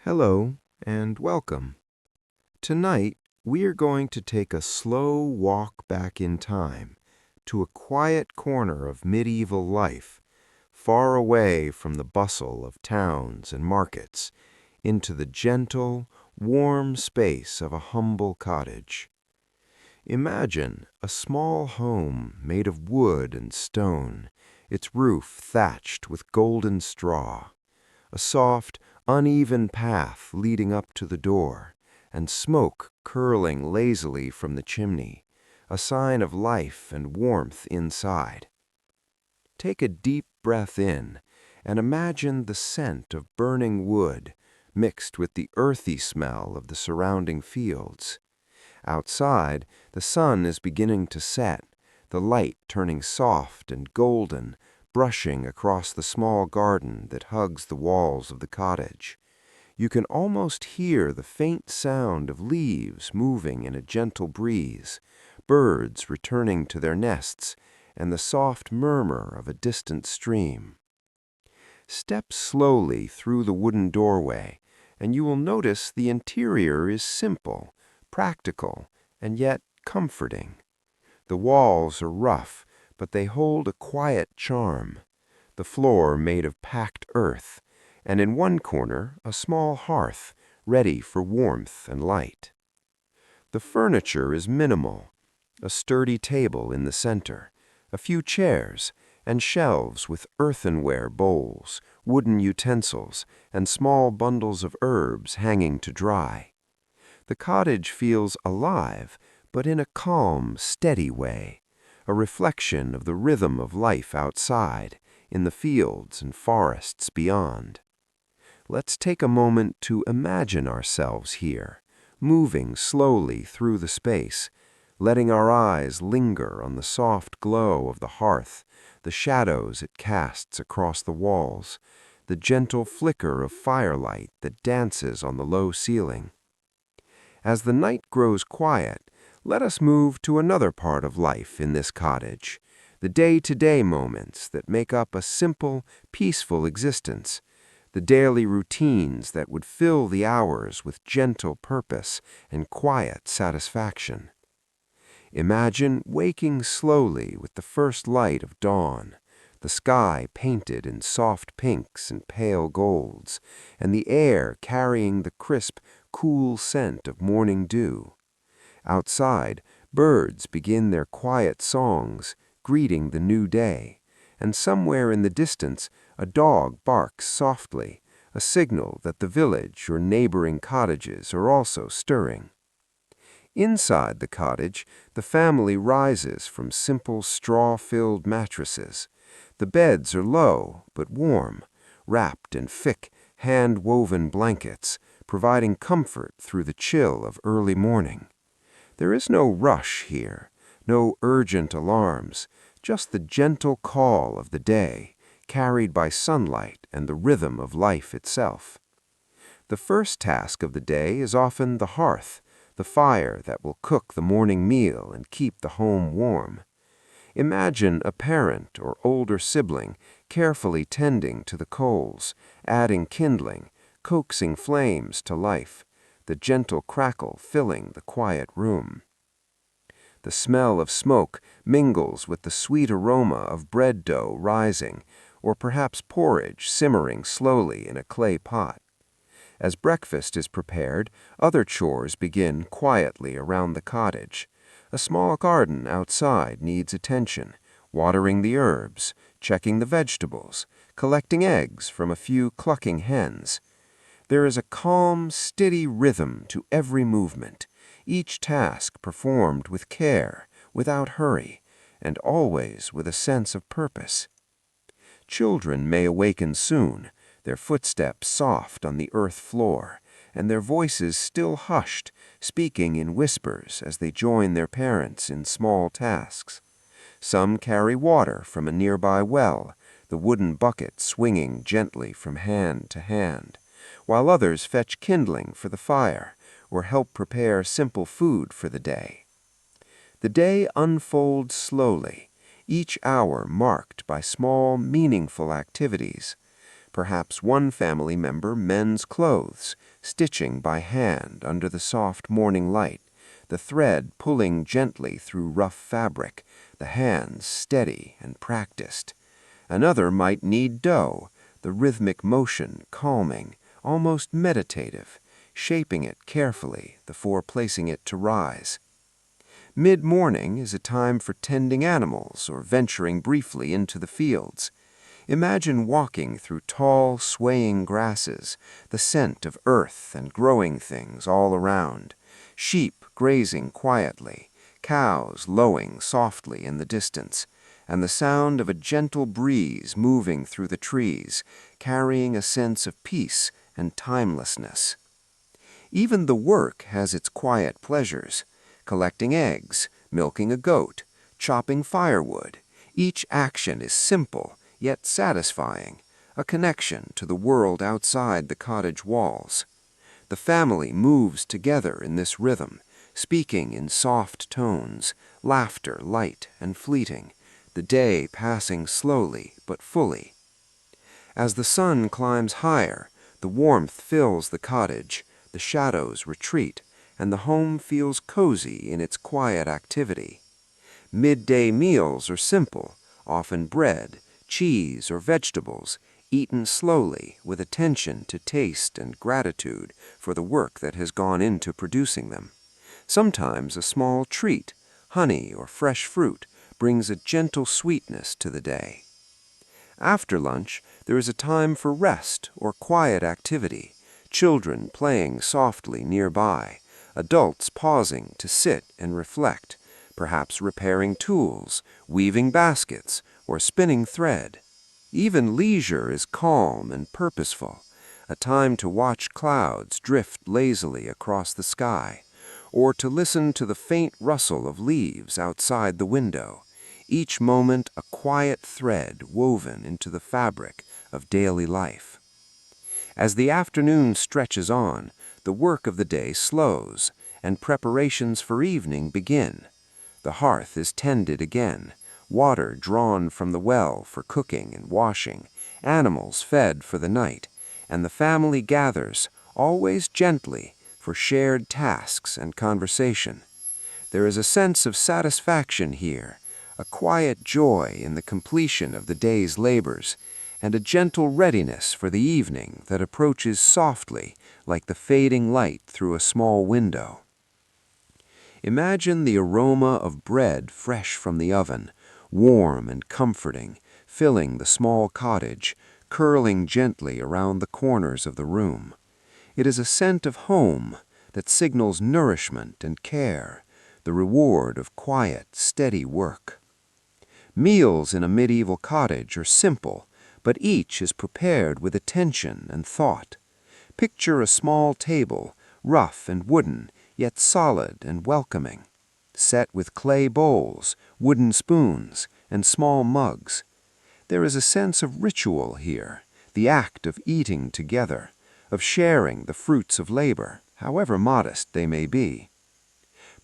Hello and welcome. Tonight, we are going to take a slow walk back in time to a quiet corner of medieval life, far away from the bustle of towns and markets, into the gentle, warm space of a humble cottage. Imagine a small home made of wood and stone, its roof thatched with golden straw, a soft, uneven path leading up to the door, and smoke curling lazily from the chimney, a sign of life and warmth inside. Take a deep breath in and imagine the scent of burning wood mixed with the earthy smell of the surrounding fields. Outside, the sun is beginning to set, the light turning soft and golden, brushing across the small garden that hugs the walls of the cottage. You can almost hear the faint sound of leaves moving in a gentle breeze, birds returning to their nests, and the soft murmur of a distant stream. Step slowly through the wooden doorway, and you will notice the interior is simple, practical, and yet comforting. The walls are rough, but they hold a quiet charm. The floor made of packed earth, and in one corner a small hearth, ready for warmth and light. The furniture is minimal, a sturdy table in the center, a few chairs, and shelves with earthenware bowls, wooden utensils, and small bundles of herbs hanging to dry. The cottage feels alive, but in a calm, steady way, a reflection of the rhythm of life outside, in the fields and forests beyond. Let's take a moment to imagine ourselves here, moving slowly through the space, letting our eyes linger on the soft glow of the hearth, the shadows it casts across the walls, the gentle flicker of firelight that dances on the low ceiling. As the night grows quiet, let us move to another part of life in this cottage, the day-to-day moments that make up a simple, peaceful existence, the daily routines that would fill the hours with gentle purpose and quiet satisfaction. Imagine waking slowly with the first light of dawn, the sky painted in soft pinks and pale golds, and the air carrying the crisp, cool scent of morning dew. Outside, birds begin their quiet songs, greeting the new day, and somewhere in the distance a dog barks softly, a signal that the village or neighboring cottages are also stirring. Inside the cottage, the family rises from simple straw-filled mattresses. The beds are low but warm, wrapped in thick, hand-woven blankets, providing comfort through the chill of early morning. There is no rush here, no urgent alarms, just the gentle call of the day, carried by sunlight and the rhythm of life itself. The first task of the day is often the hearth, the fire that will cook the morning meal and keep the home warm. Imagine a parent or older sibling carefully tending to the coals, adding kindling, coaxing flames to life, the gentle crackle filling the quiet room. The smell of smoke mingles with the sweet aroma of bread dough rising, or perhaps porridge simmering slowly in a clay pot. As breakfast is prepared, other chores begin quietly around the cottage. A small garden outside needs attention, watering the herbs, checking the vegetables, collecting eggs from a few clucking hens. There is a calm, steady rhythm to every movement, each task performed with care, without hurry, and always with a sense of purpose. Children may awaken soon, their footsteps soft on the earth floor, and their voices still hushed, speaking in whispers as they join their parents in small tasks. Some carry water from a nearby well, the wooden bucket swinging gently from hand to hand, while others fetch kindling for the fire or help prepare simple food for the day. The day unfolds slowly, each hour marked by small, meaningful activities. Perhaps one family member mends clothes, stitching by hand under the soft morning light, the thread pulling gently through rough fabric, the hands steady and practiced. Another might knead dough, the rhythmic motion calming, almost meditative, shaping it carefully before placing it to rise. Mid-morning is a time for tending animals or venturing briefly into the fields. Imagine walking through tall, swaying grasses, the scent of earth and growing things all around, sheep grazing quietly, cows lowing softly in the distance, and the sound of a gentle breeze moving through the trees, carrying a sense of peace and timelessness. Even the work has its quiet pleasures: collecting eggs, milking a goat, chopping firewood. Each action is simple, yet satisfying, a connection to the world outside the cottage walls. The family moves together in this rhythm, speaking in soft tones, laughter light and fleeting, the day passing slowly but fully. As the sun climbs higher, the warmth fills the cottage, the shadows retreat, and the home feels cozy in its quiet activity. Midday meals are simple, often bread, cheese, or vegetables, eaten slowly with attention to taste and gratitude for the work that has gone into producing them. Sometimes a small treat, honey or fresh fruit, brings a gentle sweetness to the day. After lunch, there is a time for rest or quiet activity, children playing softly nearby, adults pausing to sit and reflect, perhaps repairing tools, weaving baskets, or spinning thread. Even leisure is calm and purposeful, a time to watch clouds drift lazily across the sky, or to listen to the faint rustle of leaves outside the window, each moment a quiet thread woven into the fabric of daily life. As the afternoon stretches on, the work of the day slows, and preparations for evening begin. The hearth is tended again, water drawn from the well for cooking and washing, animals fed for the night, and the family gathers, always gently, for shared tasks and conversation. There is a sense of satisfaction here, a quiet joy in the completion of the day's labors, and a gentle readiness for the evening that approaches softly like the fading light through a small window. Imagine the aroma of bread fresh from the oven, warm and comforting, filling the small cottage, curling gently around the corners of the room. It is a scent of home that signals nourishment and care, the reward of quiet, steady work. Meals in a medieval cottage are simple, but each is prepared with attention and thought. Picture a small table, rough and wooden, yet solid and welcoming, set with clay bowls, wooden spoons, and small mugs. There is a sense of ritual here, the act of eating together, of sharing the fruits of labor, however modest they may be.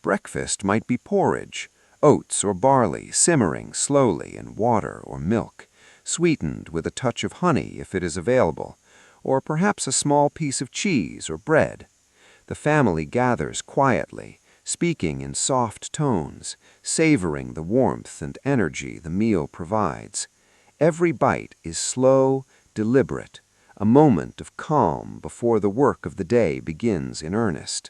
Breakfast might be porridge, oats or barley simmering slowly in water or milk, sweetened with a touch of honey if it is available, or perhaps a small piece of cheese or bread. The family gathers quietly, speaking in soft tones, savoring the warmth and energy the meal provides. Every bite is slow, deliberate, a moment of calm before the work of the day begins in earnest.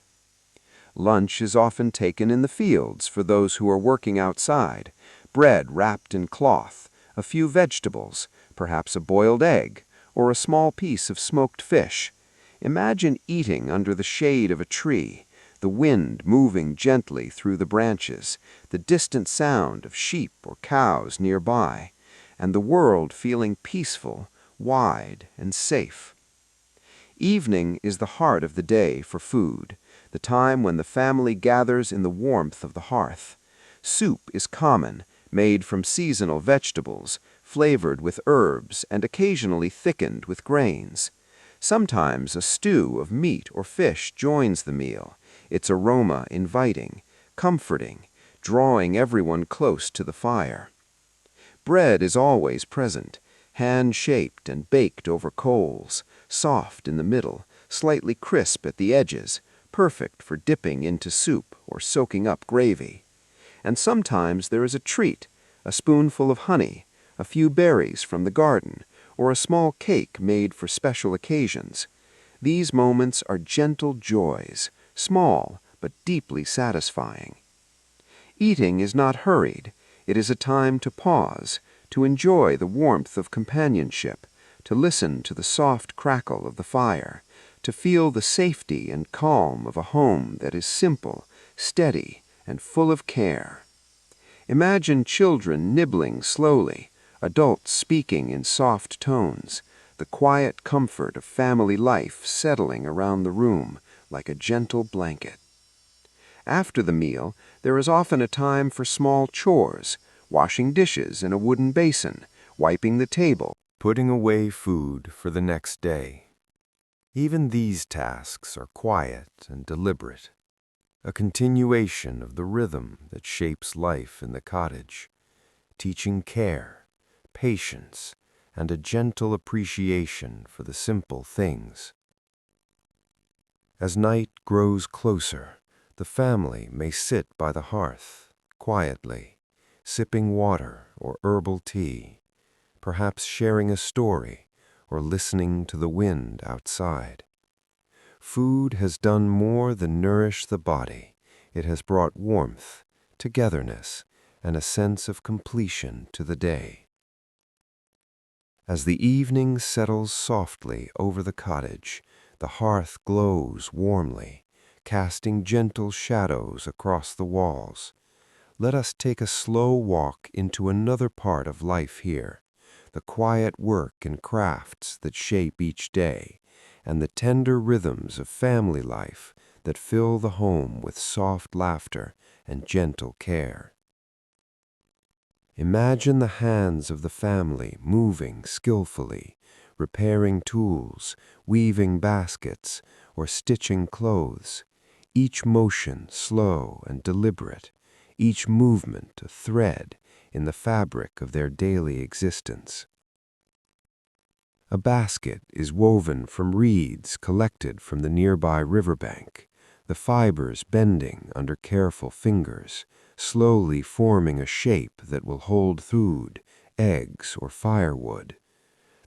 Lunch is often taken in the fields for those who are working outside, bread wrapped in cloth, a few vegetables, perhaps a boiled egg, or a small piece of smoked fish. Imagine eating under the shade of a tree, the wind moving gently through the branches, the distant sound of sheep or cows nearby, and the world feeling peaceful, wide, and safe. Evening is the heart of the day for food, the time when the family gathers in the warmth of the hearth. Soup is common, made from seasonal vegetables, flavored with herbs and occasionally thickened with grains. Sometimes a stew of meat or fish joins the meal, its aroma inviting, comforting, drawing everyone close to the fire. Bread is always present, hand-shaped and baked over coals, soft in the middle, slightly crisp at the edges, perfect for dipping into soup or soaking up gravy. And sometimes there is a treat, a spoonful of honey, a few berries from the garden, or a small cake made for special occasions. These moments are gentle joys, small but deeply satisfying. Eating is not hurried. It is a time to pause, to enjoy the warmth of companionship, to listen to the soft crackle of the fire, to feel the safety and calm of a home that is simple, steady, and full of care. Imagine children nibbling slowly, adults speaking in soft tones, the quiet comfort of family life settling around the room like a gentle blanket. After the meal, there is often a time for small chores, washing dishes in a wooden basin, wiping the table, putting away food for the next day. Even these tasks are quiet and deliberate, a continuation of the rhythm that shapes life in the cottage, teaching care, patience, and a gentle appreciation for the simple things. As night grows closer, the family may sit by the hearth, quietly, sipping water or herbal tea, perhaps sharing a story or listening to the wind outside. Food has done more than nourish the body. It has brought warmth, togetherness, and a sense of completion to the day. As the evening settles softly over the cottage, the hearth glows warmly, casting gentle shadows across the walls. Let us take a slow walk into another part of life here, the quiet work and crafts that shape each day, and the tender rhythms of family life that fill the home with soft laughter and gentle care. Imagine the hands of the family moving skillfully, repairing tools, weaving baskets, or stitching clothes, each motion slow and deliberate, each movement a thread in the fabric of their daily existence. A basket is woven from reeds collected from the nearby riverbank, the fibers bending under careful fingers, slowly forming a shape that will hold food, eggs, or firewood.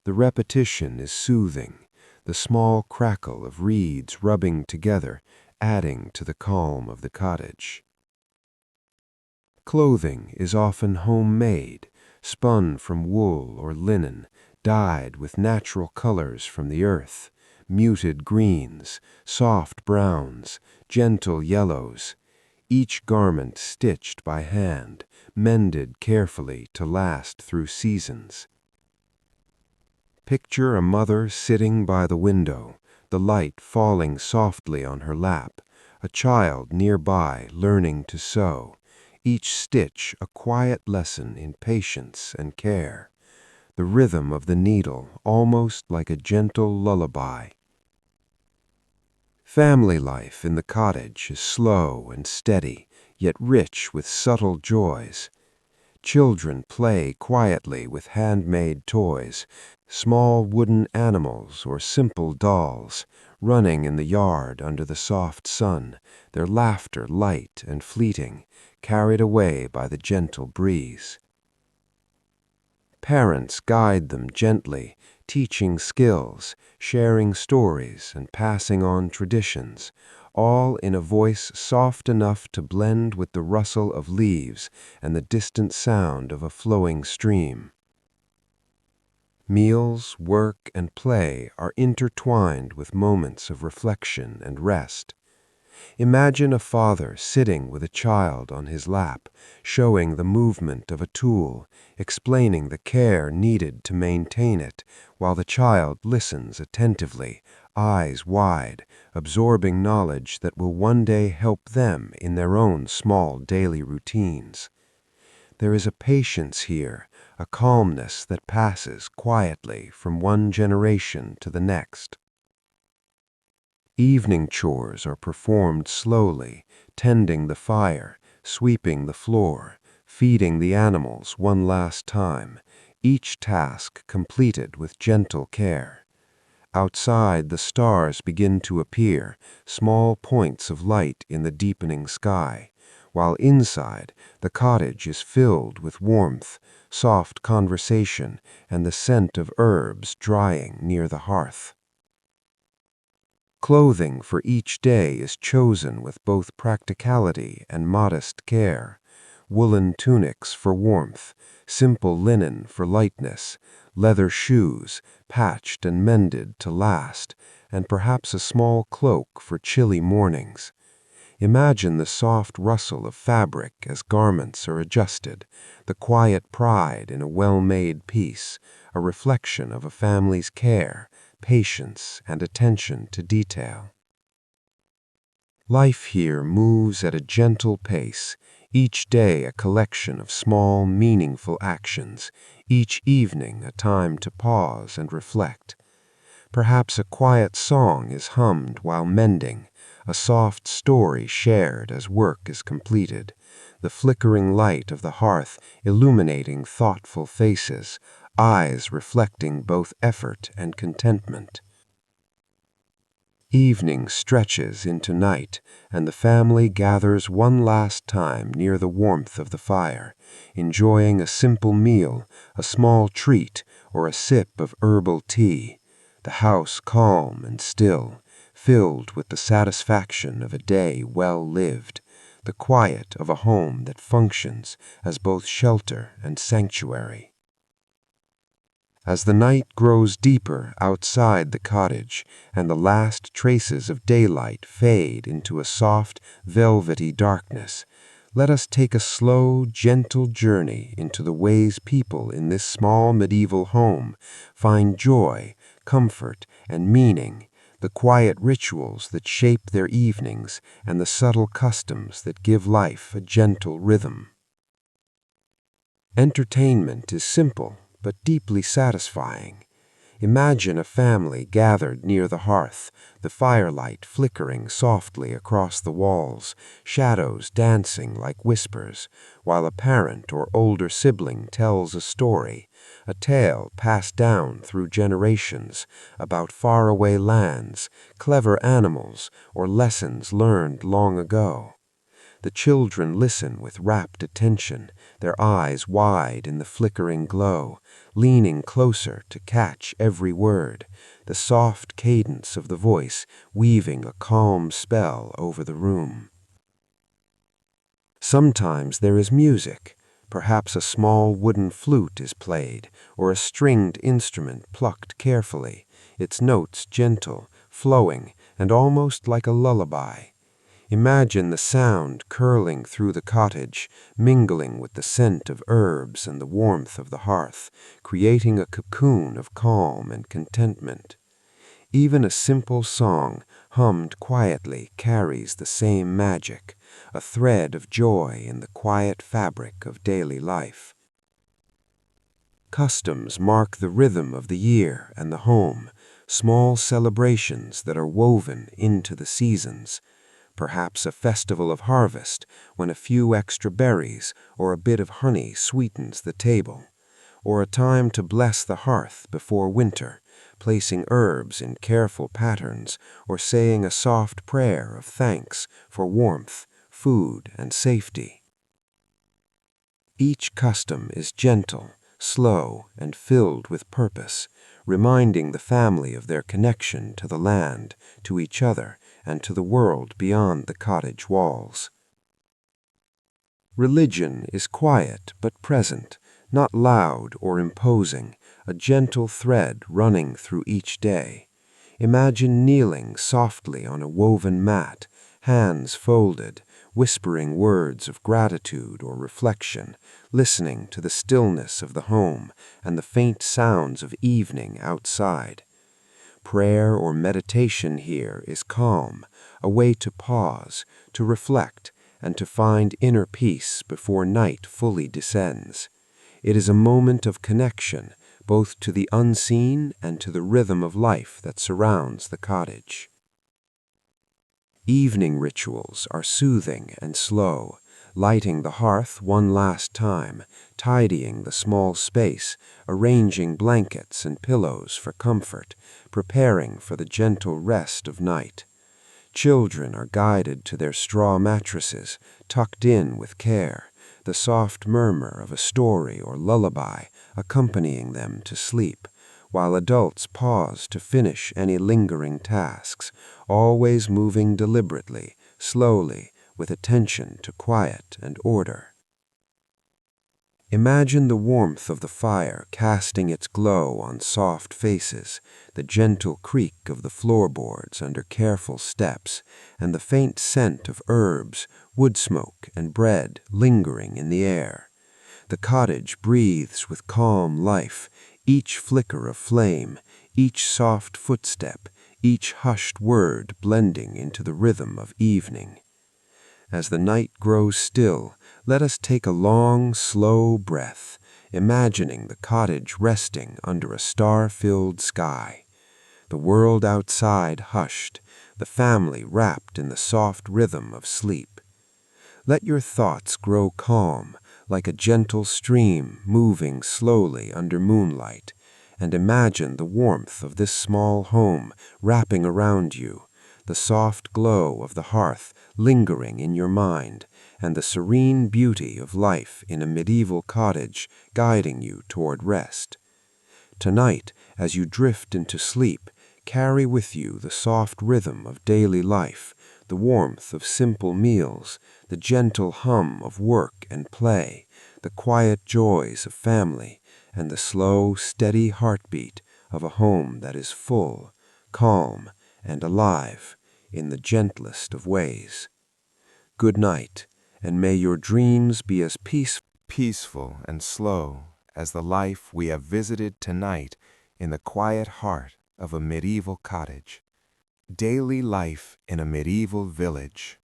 The repetition is soothing, the small crackle of reeds rubbing together, adding to the calm of the cottage. Clothing is often homemade, spun from wool or linen, dyed with natural colors from the earth, muted greens, soft browns, gentle yellows, each garment stitched by hand, mended carefully to last through seasons. Picture a mother sitting by the window, the light falling softly on her lap, a child nearby learning to sew, each stitch a quiet lesson in patience and care, the rhythm of the needle almost like a gentle lullaby. Family life in the cottage is slow and steady, yet rich with subtle joys. Children play quietly with handmade toys, small wooden animals or simple dolls, running in the yard under the soft sun, their laughter light and fleeting, carried away by the gentle breeze. Parents guide them gently, teaching skills, sharing stories, and passing on traditions, all in a voice soft enough to blend with the rustle of leaves and the distant sound of a flowing stream. Meals, work, and play are intertwined with moments of reflection and rest. Imagine a father sitting with a child on his lap, showing the movement of a tool, explaining the care needed to maintain it, while the child listens attentively, eyes wide, absorbing knowledge that will one day help them in their own small daily routines. There is a patience here, a calmness that passes quietly from one generation to the next. Evening chores are performed slowly, tending the fire, sweeping the floor, feeding the animals one last time, each task completed with gentle care. Outside, the stars begin to appear, small points of light in the deepening sky, while inside, the cottage is filled with warmth, soft conversation, and the scent of herbs drying near the hearth. Clothing for each day is chosen with both practicality and modest care. Woolen tunics for warmth, simple linen for lightness, leather shoes, patched and mended to last, and perhaps a small cloak for chilly mornings. Imagine the soft rustle of fabric as garments are adjusted, the quiet pride in a well-made piece, a reflection of a family's care, patience, and attention to detail. Life here moves at a gentle pace, each day a collection of small, meaningful actions, each evening a time to pause and reflect. Perhaps a quiet song is hummed while mending, a soft story shared as work is completed, the flickering light of the hearth illuminating thoughtful faces, eyes reflecting both effort and contentment. Evening stretches into night, and the family gathers one last time near the warmth of the fire, enjoying a simple meal, a small treat, or a sip of herbal tea, the house calm and still, filled with the satisfaction of a day well lived, the quiet of a home that functions as both shelter and sanctuary. As the night grows deeper outside the cottage and the last traces of daylight fade into a soft, velvety darkness, let us take a slow, gentle journey into the ways people in this small medieval home find joy, comfort, and meaning, the quiet rituals that shape their evenings, and the subtle customs that give life a gentle rhythm. Entertainment is simple but deeply satisfying. Imagine a family gathered near the hearth, the firelight flickering softly across the walls, shadows dancing like whispers, while a parent or older sibling tells a story, a tale passed down through generations about faraway lands, clever animals, or lessons learned long ago. The children listen with rapt attention, their eyes wide in the flickering glow, leaning closer to catch every word, the soft cadence of the voice weaving a calm spell over the room. Sometimes there is music. Perhaps a small wooden flute is played, or a stringed instrument plucked carefully, its notes gentle, flowing, and almost like a lullaby. Imagine the sound curling through the cottage, mingling with the scent of herbs and the warmth of the hearth, creating a cocoon of calm and contentment. Even a simple song, hummed quietly, carries the same magic, a thread of joy in the quiet fabric of daily life. Customs mark the rhythm of the year and the home, small celebrations that are woven into the seasons. Perhaps a festival of harvest, when a few extra berries or a bit of honey sweetens the table, or a time to bless the hearth before winter, placing herbs in careful patterns or saying a soft prayer of thanks for warmth, food, and safety. Each custom is gentle, slow, and filled with purpose, reminding the family of their connection to the land, to each other, and to the world beyond the cottage walls. Religion is quiet but present, not loud or imposing, a gentle thread running through each day. Imagine kneeling softly on a woven mat, hands folded, whispering words of gratitude or reflection, listening to the stillness of the home and the faint sounds of evening outside. Prayer or meditation here is calm, a way to pause, to reflect, and to find inner peace before night fully descends. It is a moment of connection, both to the unseen and to the rhythm of life that surrounds the cottage. Evening rituals are soothing and slow, lighting the hearth one last time, tidying the small space, arranging blankets and pillows for comfort, preparing for the gentle rest of night. Children are guided to their straw mattresses, tucked in with care, the soft murmur of a story or lullaby accompanying them to sleep, while adults pause to finish any lingering tasks, always moving deliberately, slowly, with attention to quiet and order. Imagine the warmth of the fire casting its glow on soft faces, the gentle creak of the floorboards under careful steps, and the faint scent of herbs, wood smoke, and bread lingering in the air. The cottage breathes with calm life, each flicker of flame, each soft footstep, each hushed word blending into the rhythm of evening. As the night grows still, let us take a long, slow breath, imagining the cottage resting under a star-filled sky. The world outside hushed, the family wrapped in the soft rhythm of sleep. Let your thoughts grow calm, like a gentle stream moving slowly under moonlight, and imagine the warmth of this small home wrapping around you, the soft glow of the hearth lingering in your mind, and the serene beauty of life in a medieval cottage guiding you toward rest. Tonight, as you drift into sleep, carry with you the soft rhythm of daily life, the warmth of simple meals, the gentle hum of work and play, the quiet joys of family, and the slow, steady heartbeat of a home that is full, calm, and alive in the gentlest of ways. Good night, and may your dreams be as peaceful and slow as the life we have visited tonight in the quiet heart of a medieval cottage. Daily life in a medieval village.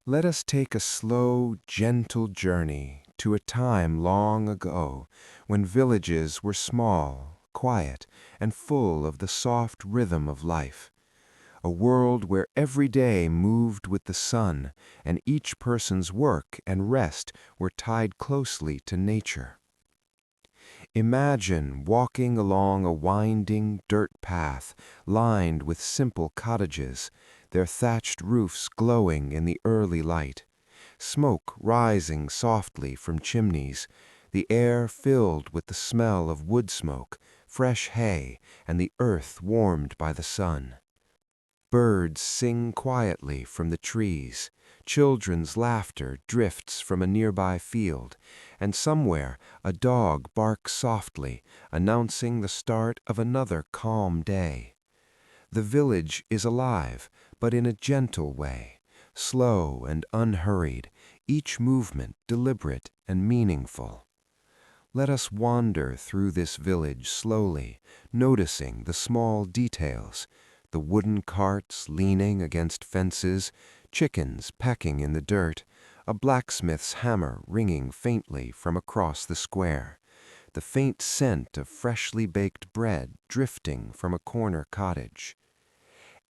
Let us take a slow, gentle journey to a time long ago when villages were small, quiet, and full of the soft rhythm of life. A world where every day moved with the sun and each person's work and rest were tied closely to nature. Imagine walking along a winding dirt path lined with simple cottages, their thatched roofs glowing in the early light, smoke rising softly from chimneys, the air filled with the smell of wood smoke, fresh hay, and the earth warmed by the sun. Birds sing quietly from the trees, children's laughter drifts from a nearby field, and somewhere a dog barks softly, announcing the start of another calm day. The village is alive, but in a gentle way, slow and unhurried, each movement deliberate and meaningful. Let us wander through this village slowly, noticing the small details, the wooden carts leaning against fences, chickens pecking in the dirt, a blacksmith's hammer ringing faintly from across the square, the faint scent of freshly baked bread drifting from a corner cottage.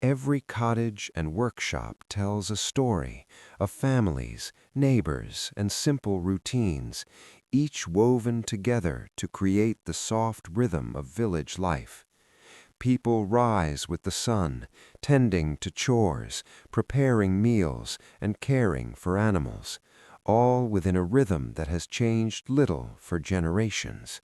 Every cottage and workshop tells a story of families, neighbors, and simple routines, each woven together to create the soft rhythm of village life. People rise with the sun, tending to chores, preparing meals, and caring for animals, all within a rhythm that has changed little for generations.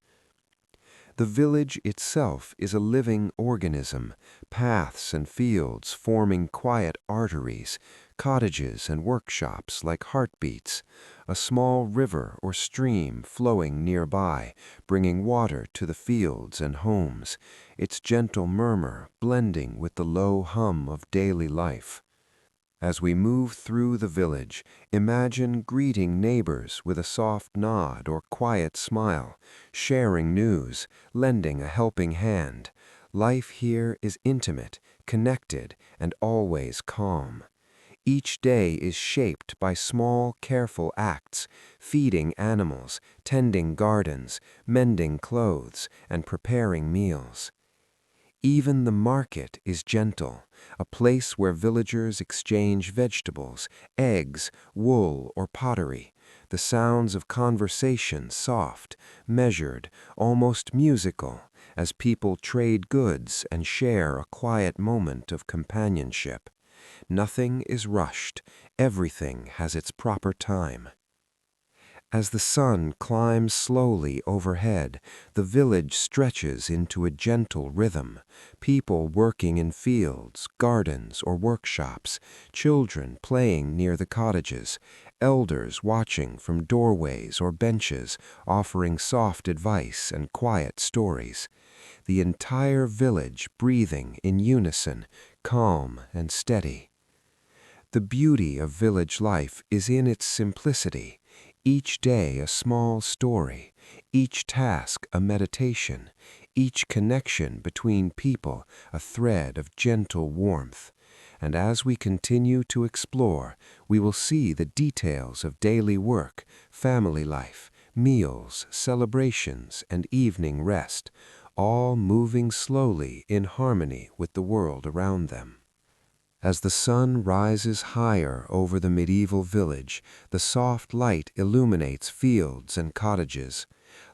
The village itself is a living organism, paths and fields forming quiet arteries, cottages and workshops like heartbeats, a small river or stream flowing nearby, bringing water to the fields and homes, its gentle murmur blending with the low hum of daily life. As we move through the village, imagine greeting neighbors with a soft nod or quiet smile, sharing news, lending a helping hand. Life here is intimate, connected, and always calm. Each day is shaped by small, careful acts, feeding animals, tending gardens, mending clothes, and preparing meals. Even the market is gentle, a place where villagers exchange vegetables, eggs, wool, or pottery. The sounds of conversation soft, measured, almost musical, as people trade goods and share a quiet moment of companionship. Nothing is rushed, everything has its proper time. As the sun climbs slowly overhead, the village stretches into a gentle rhythm. People working in fields, gardens, or workshops, children playing near the cottages, elders watching from doorways or benches, offering soft advice and quiet stories. The entire village breathing in unison, calm and steady. The beauty of village life is in its simplicity. Each day a small story, each task a meditation, each connection between people a thread of gentle warmth. And as we continue to explore, we will see the details of daily work, family life, meals, celebrations, and evening rest, all moving slowly in harmony with the world around them. As the sun rises higher over the medieval village, the soft light illuminates fields and cottages.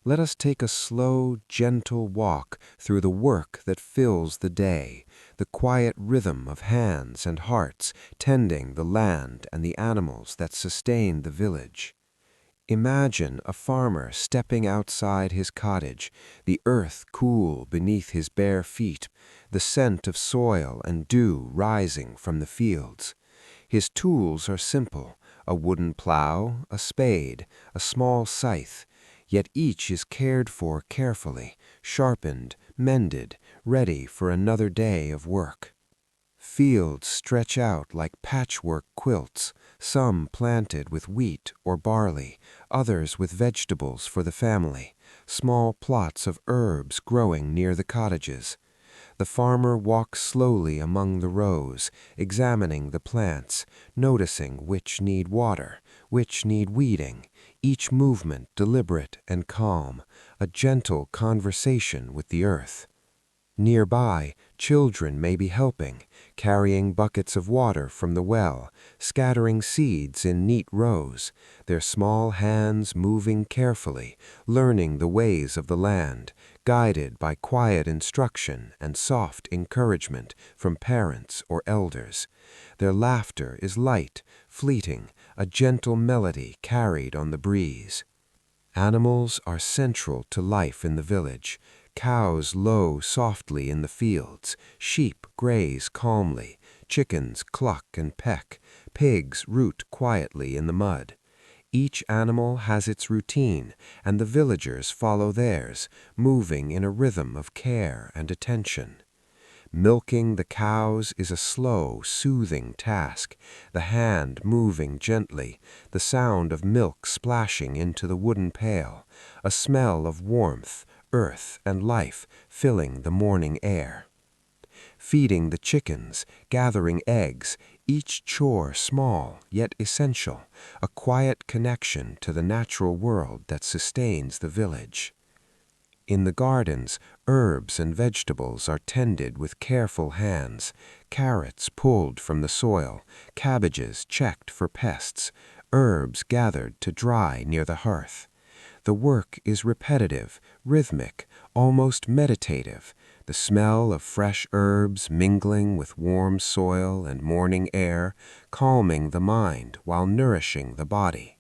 Let us take a slow, gentle walk through the work that fills the day, the quiet rhythm of hands and hearts tending the land and the animals that sustain the village. Imagine a farmer stepping outside his cottage, the earth cool beneath his bare feet, the scent of soil and dew rising from the fields. His tools are simple, a wooden plow, a spade, a small scythe, yet each is cared for carefully, sharpened, mended, ready for another day of work. Fields stretch out like patchwork quilts, some planted with wheat or barley, others with vegetables for the family, small plots of herbs growing near the cottages. The farmer walks slowly among the rows, examining the plants, noticing which need water, which need weeding, each movement deliberate and calm, a gentle conversation with the earth. Nearby, children may be helping, carrying buckets of water from the well, scattering seeds in neat rows, their small hands moving carefully, learning the ways of the land, guided by quiet instruction and soft encouragement from parents or elders. Their laughter is light, fleeting, a gentle melody carried on the breeze. Animals are central to life in the village. Cows low softly in the fields, sheep graze calmly, chickens cluck and peck, pigs root quietly in the mud. Each animal has its routine, and the villagers follow theirs, moving in a rhythm of care and attention. Milking the cows is a slow, soothing task, the hand moving gently, the sound of milk splashing into the wooden pail, a smell of warmth, earth, and life filling the morning air. Feeding the chickens, gathering eggs, each chore small yet essential, a quiet connection to the natural world that sustains the village. In the gardens, herbs and vegetables are tended with careful hands, carrots pulled from the soil, cabbages checked for pests, herbs gathered to dry near the hearth. The work is repetitive, rhythmic, almost meditative, the smell of fresh herbs mingling with warm soil and morning air, calming the mind while nourishing the body.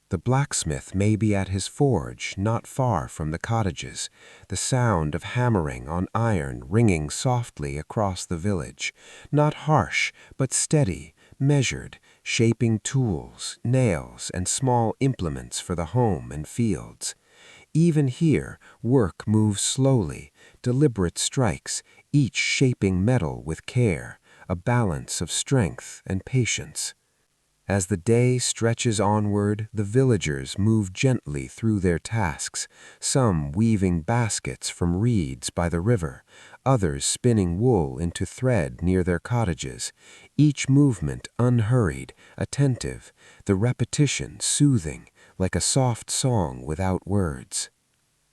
The blacksmith may be at his forge not far from the cottages, the sound of hammering on iron ringing softly across the village, not harsh but steady, measured, shaping tools, nails, and small implements for the home and fields. Even here, work moves slowly, deliberate strikes, each shaping metal with care, a balance of strength and patience. As the day stretches onward, the villagers move gently through their tasks, some weaving baskets from reeds by the river, others spinning wool into thread near their cottages, each movement unhurried, attentive, the repetition soothing, like a soft song without words.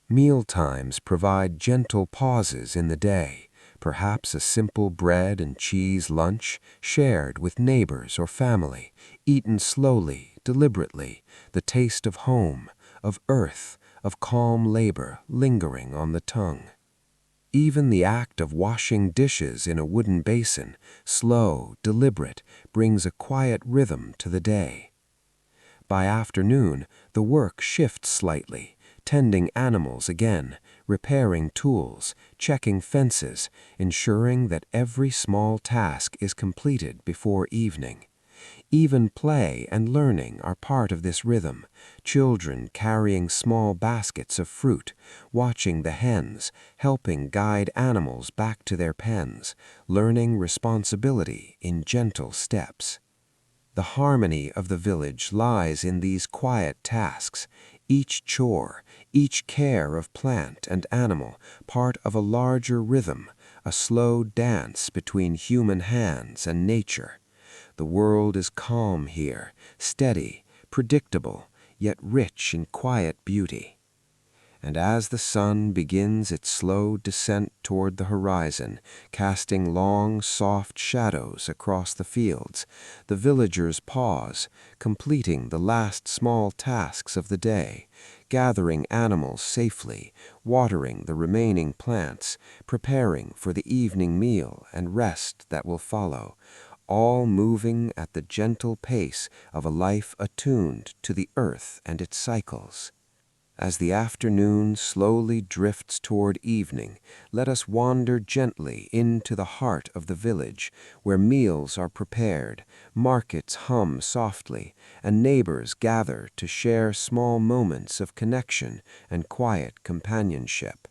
Meal times provide gentle pauses in the day, Perhaps a simple bread and cheese lunch shared with neighbors or family, eaten slowly, deliberately, the taste of home, of earth, of calm labor lingering on the tongue. Even the act of washing dishes in a wooden basin, slow, deliberate, brings a quiet rhythm to the day. By afternoon, the work shifts slightly, tending animals again, repairing tools, checking fences, ensuring that every small task is completed before evening. Even play and learning are part of this rhythm, children carrying small baskets of fruit, watching the hens, helping guide animals back to their pens, learning responsibility in gentle steps. The harmony of the village lies in these quiet tasks, each chore, each care of plant and animal, part of a larger rhythm, a slow dance between human hands and nature. The world is calm here, steady, predictable, yet rich in quiet beauty. And as the sun begins its slow descent toward the horizon, casting long, soft shadows across the fields, the villagers pause, completing the last small tasks of the day, gathering animals safely, watering the remaining plants, preparing for the evening meal and rest that will follow, all moving at the gentle pace of a life attuned to the earth and its cycles. As the afternoon slowly drifts toward evening, let us wander gently into the heart of the village, where meals are prepared, markets hum softly, and neighbors gather to share small moments of connection and quiet companionship.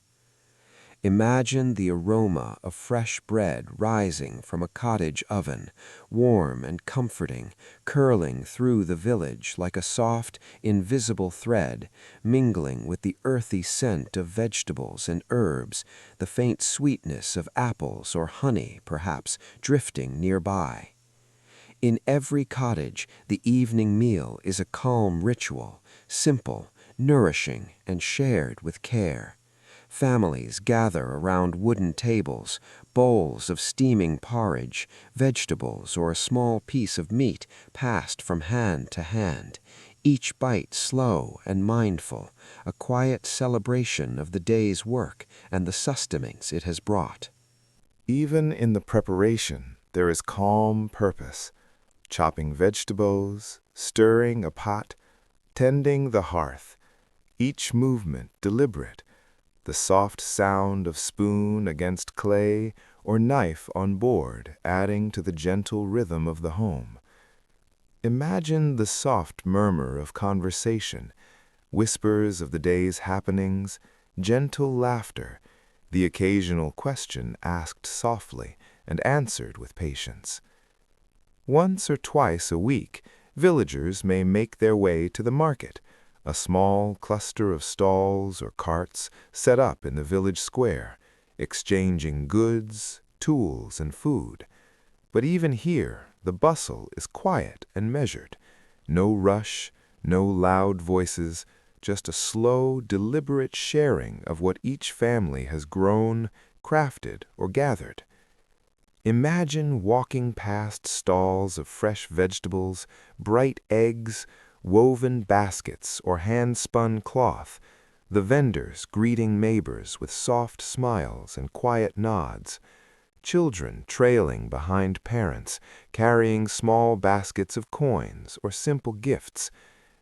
Imagine the aroma of fresh bread rising from a cottage oven, warm and comforting, curling through the village like a soft, invisible thread, mingling with the earthy scent of vegetables and herbs, the faint sweetness of apples or honey, perhaps, drifting nearby. In every cottage, the evening meal is a calm ritual, simple, nourishing, and shared with care. Families gather around wooden tables, bowls of steaming porridge, vegetables, or a small piece of meat passed from hand to hand, each bite slow and mindful, a quiet celebration of the day's work and the sustenance it has brought. Even in the preparation, there is calm purpose. Chopping vegetables, stirring a pot, tending the hearth, each movement deliberate, the soft sound of spoon against clay or knife on board adding to the gentle rhythm of the home. Imagine the soft murmur of conversation, whispers of the day's happenings, gentle laughter, the occasional question asked softly and answered with patience. Once or twice a week, villagers may make their way to the market, a small cluster of stalls or carts set up in the village square, exchanging goods, tools, and food. But even here, the bustle is quiet and measured. No rush, no loud voices, just a slow, deliberate sharing of what each family has grown, crafted, or gathered. Imagine walking past stalls of fresh vegetables, bright eggs, woven baskets, or hand-spun cloth, the vendors greeting neighbors with soft smiles and quiet nods, children trailing behind parents, carrying small baskets of coins or simple gifts,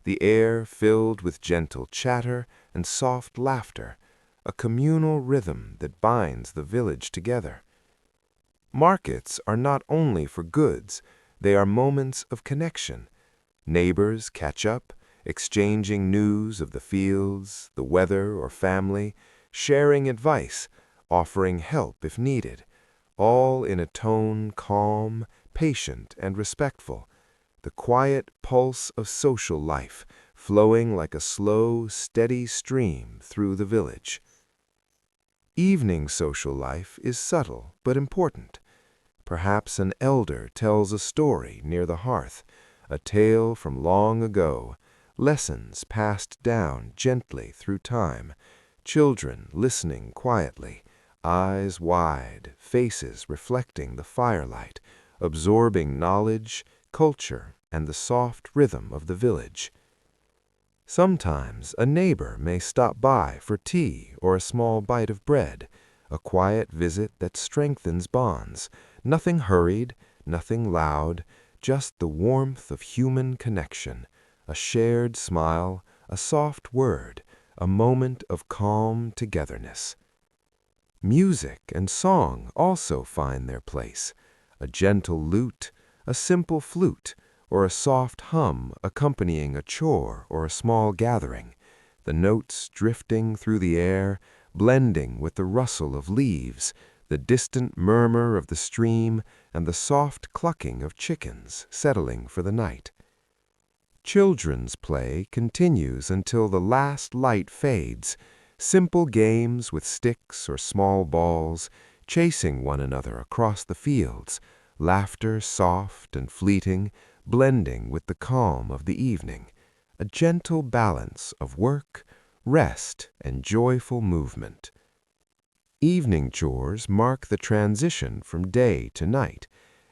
the air filled with gentle chatter and soft laughter, a communal rhythm that binds the village together. Markets are not only for goods, they are moments of connection. Neighbors catch up, exchanging news of the fields, the weather, or family, sharing advice, offering help if needed, all in a tone calm, patient, and respectful, the quiet pulse of social life flowing like a slow, steady stream through the village. Evening social life is subtle but important. Perhaps an elder tells a story near the hearth, a tale from long ago, lessons passed down gently through time, children listening quietly, eyes wide, faces reflecting the firelight, absorbing knowledge, culture, and the soft rhythm of the village. Sometimes a neighbor may stop by for tea or a small bite of bread, a quiet visit that strengthens bonds, nothing hurried, nothing loud, just the warmth of human connection, a shared smile, a soft word, a moment of calm togetherness. Music and song also find their place, a gentle lute, a simple flute, or a soft hum accompanying a chore or a small gathering, the notes drifting through the air, blending with the rustle of leaves, the distant murmur of the stream, and the soft clucking of chickens settling for the night. Children's play continues until the last light fades, simple games with sticks or small balls, chasing one another across the fields, laughter soft and fleeting, blending with the calm of the evening, a gentle balance of work, rest, and joyful movement. Evening chores mark the transition from day to night,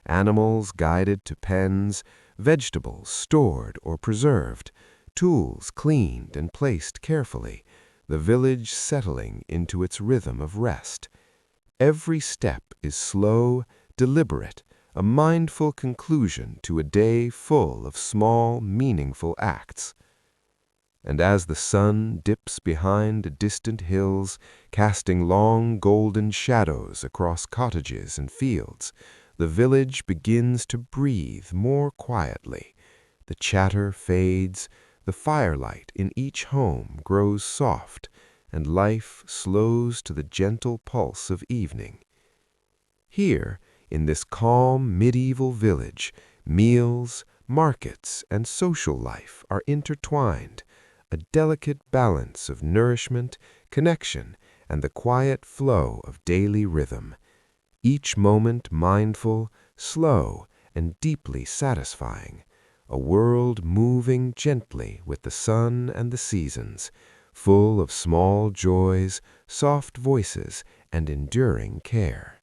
animals guided to pens, vegetables stored or preserved, tools cleaned and placed carefully, the village settling into its rhythm of rest. Every step is slow, deliberate, a mindful conclusion to a day full of small, meaningful acts. And as the sun dips behind distant hills, casting long golden shadows across cottages and fields, the village begins to breathe more quietly. The chatter fades, the firelight in each home grows soft, and life slows to the gentle pulse of evening. Here, in this calm medieval village, meals, markets, and social life are intertwined, a delicate balance of nourishment, connection, and the quiet flow of daily rhythm. Each moment mindful, slow, and deeply satisfying, a world moving gently with the sun and the seasons, full of small joys, soft voices, and enduring care.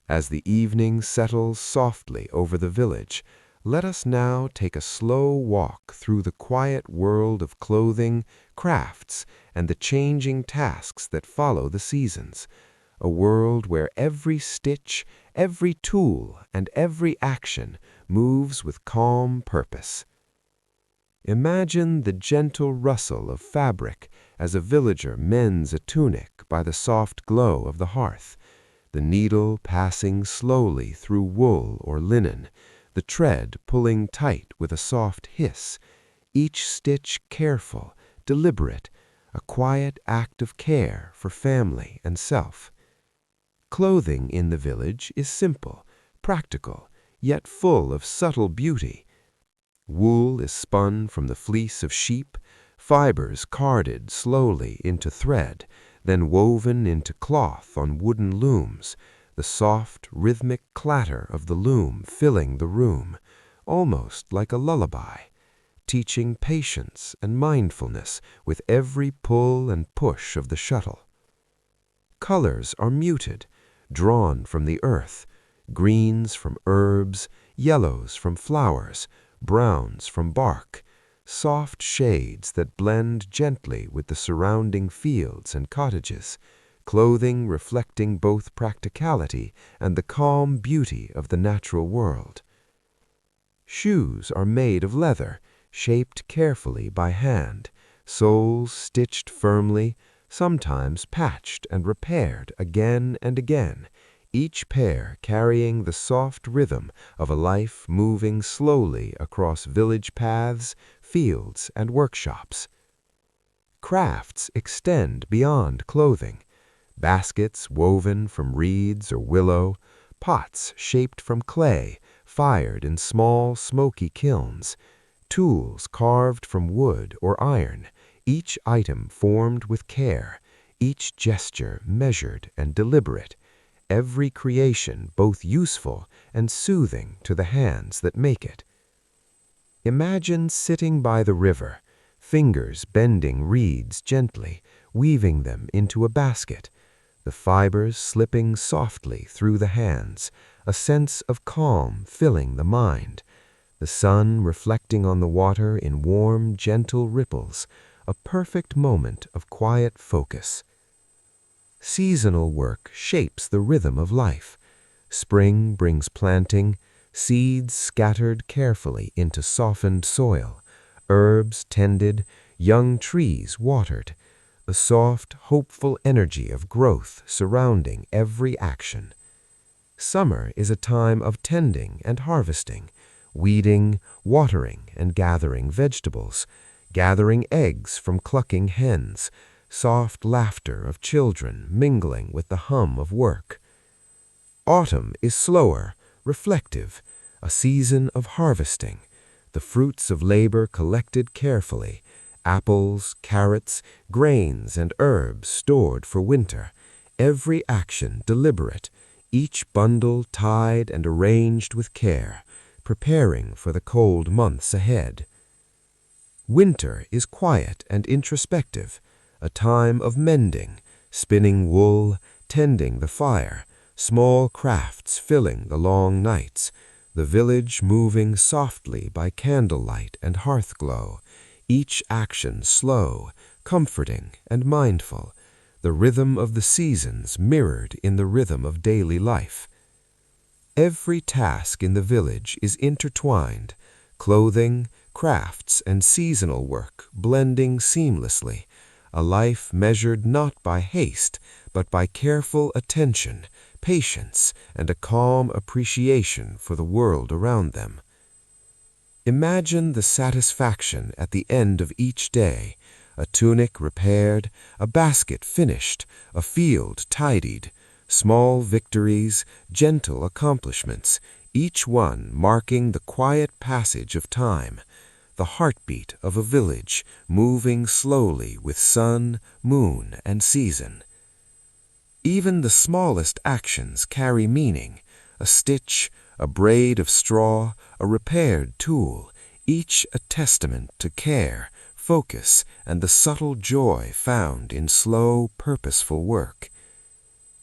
As the evening settles softly over the village, let us now take a slow walk through the quiet world of clothing, crafts, and the changing tasks that follow the seasons, a world where every stitch, every tool, and every action moves with calm purpose. Imagine the gentle rustle of fabric as a villager mends a tunic by the soft glow of the hearth, the needle passing slowly through wool or linen, the tread pulling tight with a soft hiss, each stitch careful, deliberate, a quiet act of care for family and self. Clothing in the village is simple, practical, yet full of subtle beauty. Wool is spun from the fleece of sheep, fibers carded slowly into thread, then woven into cloth on wooden looms, the soft, rhythmic clatter of the loom filling the room, almost like a lullaby, teaching patience and mindfulness with every pull and push of the shuttle. Colors are muted, drawn from the earth, greens from herbs, yellows from flowers, browns from bark, soft shades that blend gently with the surrounding fields and cottages, clothing reflecting both practicality and the calm beauty of the natural world. Shoes are made of leather, shaped carefully by hand, soles stitched firmly, sometimes patched and repaired again and again, each pair carrying the soft rhythm of a life moving slowly across village paths, fields, and workshops. Crafts extend beyond clothing. Baskets woven from reeds or willow, pots shaped from clay, fired in small smoky kilns, tools carved from wood or iron, each item formed with care, each gesture measured and deliberate, every creation both useful and soothing to the hands that make it. Imagine sitting by the river, fingers bending reeds gently, weaving them into a basket, the fibers slipping softly through the hands, a sense of calm filling the mind, the sun reflecting on the water in warm, gentle ripples, a perfect moment of quiet focus. Seasonal work shapes the rhythm of life. Spring brings planting, seeds scattered carefully into softened soil, herbs tended, young trees watered, a soft, hopeful energy of growth surrounding every action. Summer is a time of tending and harvesting, weeding, watering, and gathering vegetables, gathering eggs from clucking hens, soft laughter of children mingling with the hum of work. Autumn is slower, reflective, a season of harvesting, the fruits of labor collected carefully, apples, carrots, grains, and herbs stored for winter, every action deliberate, each bundle tied and arranged with care, preparing for the cold months ahead. Winter is quiet and introspective, a time of mending, spinning wool, tending the fire, small crafts filling the long nights, the village moving softly by candlelight and hearth glow, each action slow, comforting, and mindful, the rhythm of the seasons mirrored in the rhythm of daily life. Every task in the village is intertwined, clothing, crafts, and seasonal work blending seamlessly, a life measured not by haste, but by careful attention, patience, and a calm appreciation for the world around them. Imagine the satisfaction at the end of each day, a tunic repaired, a basket finished, a field tidied, small victories, gentle accomplishments, each one marking the quiet passage of time, the heartbeat of a village moving slowly with sun, moon, and season. Even the smallest actions carry meaning, a stitch, a braid of straw, a repaired tool, each a testament to care, focus, and the subtle joy found in slow, purposeful work.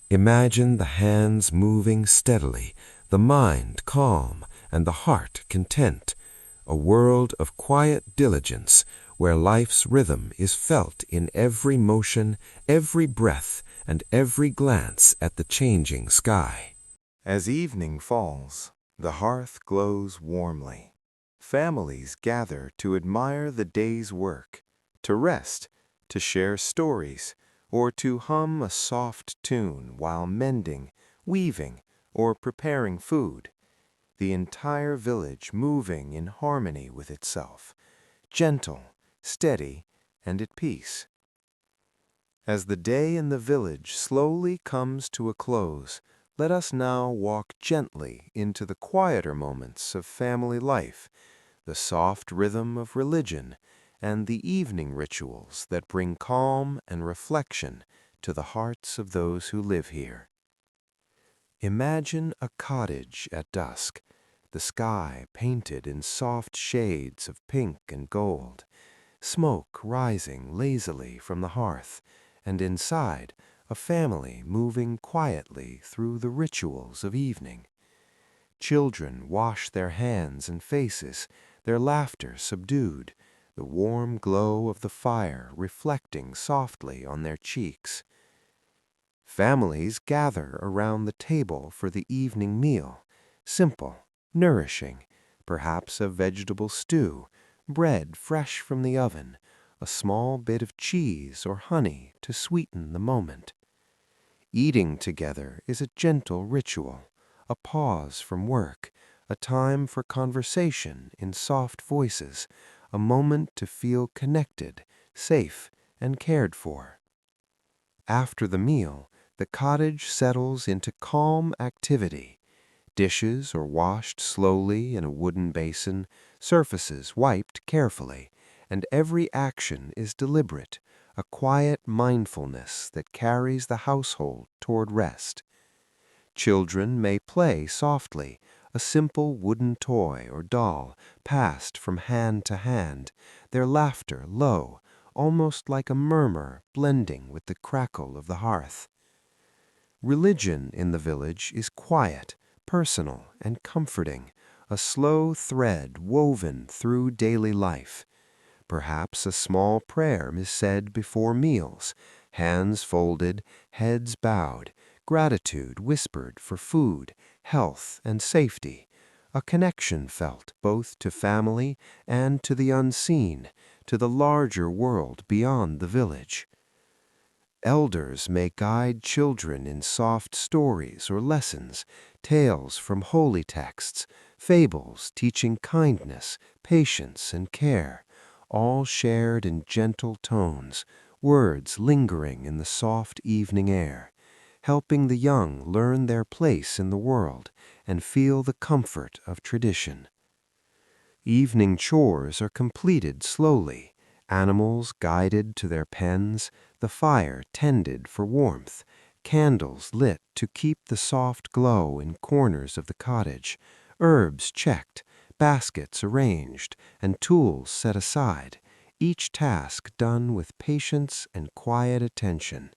Imagine the hands moving steadily, the mind calm, and the heart content, a world of quiet diligence where life's rhythm is felt in every motion, every breath, and every glance at the changing sky. As evening falls, the hearth glows warmly. Families gather to admire the day's work, to rest, to share stories, or to hum a soft tune while mending, weaving, or preparing food. The entire village moving in harmony with itself, gentle, steady, and at peace. As the day in the village slowly comes to a close, let us now walk gently into the quieter moments of family life, the soft rhythm of religion, and the evening rituals that bring calm and reflection to the hearts of those who live here. Imagine a cottage at dusk, the sky painted in soft shades of pink and gold, smoke rising lazily from the hearth, and inside a family moving quietly through the rituals of evening. Children wash their hands and faces, their laughter subdued, the warm glow of the fire reflecting softly on their cheeks. Families gather around the table for the evening meal, simple, nourishing, perhaps a vegetable stew, bread fresh from the oven, a small bit of cheese or honey to sweeten the moment. Eating together is a gentle ritual, a pause from work, a time for conversation in soft voices, a moment to feel connected, safe, and cared for. After the meal, the cottage settles into calm activity. Dishes are washed slowly in a wooden basin, surfaces wiped carefully, and every action is deliberate, a quiet mindfulness that carries the household toward rest. Children may play softly, a simple wooden toy or doll passed from hand to hand, their laughter low, almost like a murmur blending with the crackle of the hearth. Religion in the village is quiet, personal, and comforting, a slow thread woven through daily life. Perhaps a small prayer is said before meals, hands folded, heads bowed, gratitude whispered for food, health, and safety, a connection felt both to family and to the unseen, to the larger world beyond the village. Elders may guide children in soft stories or lessons, tales from holy texts, fables teaching kindness, patience, and care, all shared in gentle tones, words lingering in the soft evening air, helping the young learn their place in the world and feel the comfort of tradition. Evening chores are completed slowly, animals guided to their pens, the fire tended for warmth, candles lit to keep the soft glow in corners of the cottage, herbs checked, baskets arranged, and tools set aside, each task done with patience and quiet attention.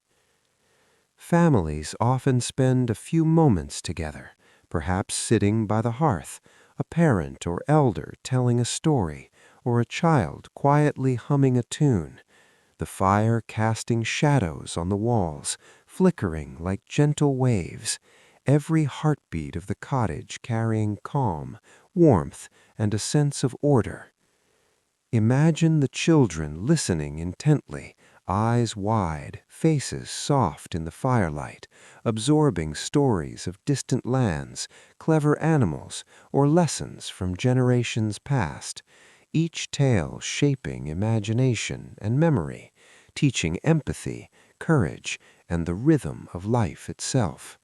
Families often spend a few moments together, perhaps sitting by the hearth, a parent or elder telling a story, or a child quietly humming a tune, the fire casting shadows on the walls, flickering like gentle waves, every heartbeat of the cottage carrying calm, warmth, and a sense of order. Imagine the children listening intently, eyes wide, faces soft in the firelight, absorbing stories of distant lands, clever animals, or lessons from generations past, each tale shaping imagination and memory, teaching empathy, courage, and the rhythm of life itself.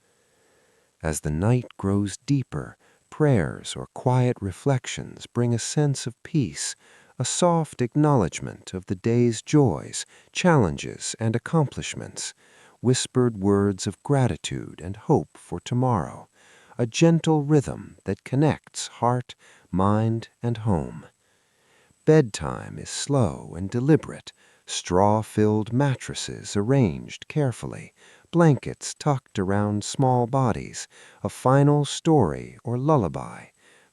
As the night grows deeper, prayers or quiet reflections bring a sense of peace, a soft acknowledgement of the day's joys, challenges, and accomplishments, whispered words of gratitude and hope for tomorrow, a gentle rhythm that connects heart, mind, and home. Bedtime is slow and deliberate, straw-filled mattresses arranged carefully, blankets tucked around small bodies, a final story or lullaby,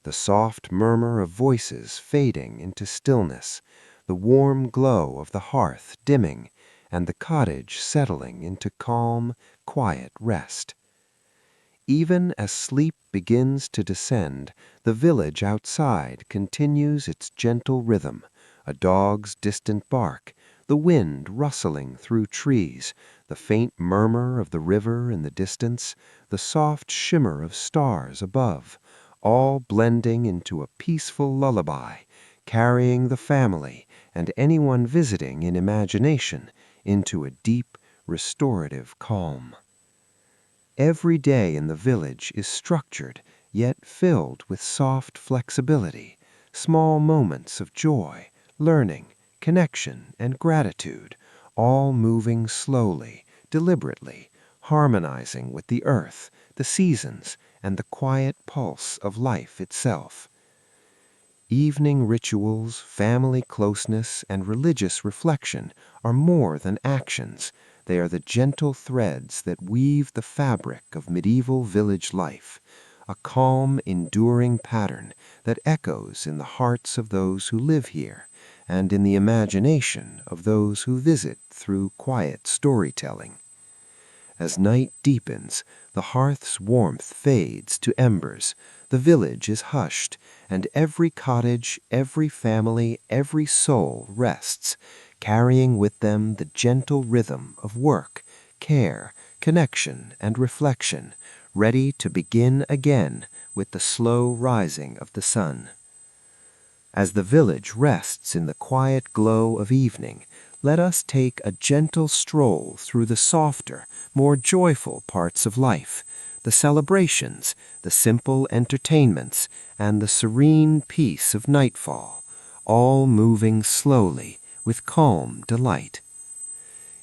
the soft murmur of voices fading into stillness, the warm glow of the hearth dimming, and the cottage settling into calm, quiet rest. Even as sleep begins to descend, the village outside continues its gentle rhythm, a dog's distant bark, the wind rustling through trees, the faint murmur of the river in the distance, the soft shimmer of stars above, all blending into a peaceful lullaby, carrying the family and anyone visiting in imagination into a deep, restorative calm. Every day in the village is structured, yet filled with soft flexibility, small moments of joy, learning, connection, and gratitude, all moving slowly, deliberately, harmonizing with the earth, the seasons, and the quiet pulse of life itself. Evening rituals, family closeness, and religious reflection are more than actions. They are the gentle threads that weave the fabric of medieval village life, a calm, enduring pattern that echoes in the hearts of those who live here and in the imagination of those who visit through quiet storytelling. As night deepens, the hearth's warmth fades to embers, the village is hushed, and every cottage, every family, every soul rests, carrying with them the gentle rhythm of work, care, connection, and reflection, ready to begin again with the slow rising of the sun. As the village rests in the quiet glow of evening, let us take a gentle stroll through the softer, more joyful parts of life, the celebrations, the simple entertainments, and the serene peace of nightfall, all moving slowly with calm delight.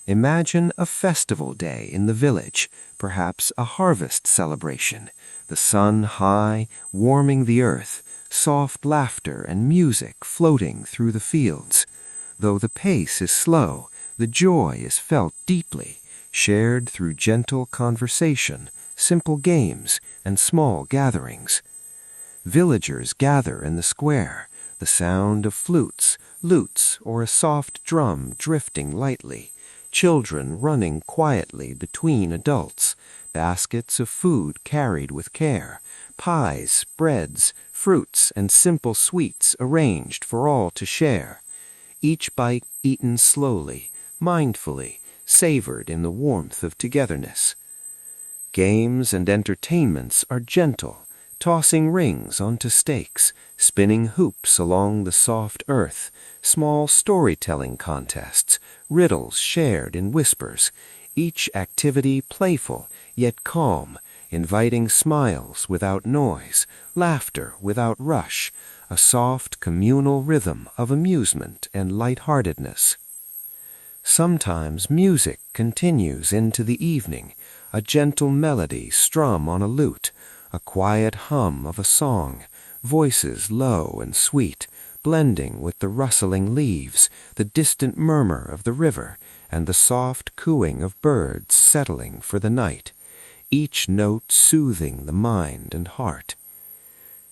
Imagine a festival day in the village, perhaps a harvest celebration, the sun high, warming the earth, soft laughter and music floating through the fields. Though the pace is slow, the joy is felt deeply, shared through gentle conversation, simple games, and small gatherings. Villagers gather in the square, the sound of flutes, lutes, or a soft drum drifting lightly, children running quietly between adults, baskets of food carried with care, pies, breads, fruits, and simple sweets arranged for all to share. Each bite eaten slowly, mindfully, savored in the warmth of togetherness. Games and entertainments are gentle, tossing rings onto stakes, spinning hoops along the soft earth, small storytelling contests, riddles shared in whispers, each activity playful yet calm, inviting smiles without noise, laughter without rush, a soft communal rhythm of amusement and lightheartedness. Sometimes music continues into the evening, a gentle melody strum on a lute, a quiet hum of a song, voices low and sweet, blending with the rustling leaves, the distant murmur of the river, and the soft cooing of birds settling for the night, each note soothing the mind and heart.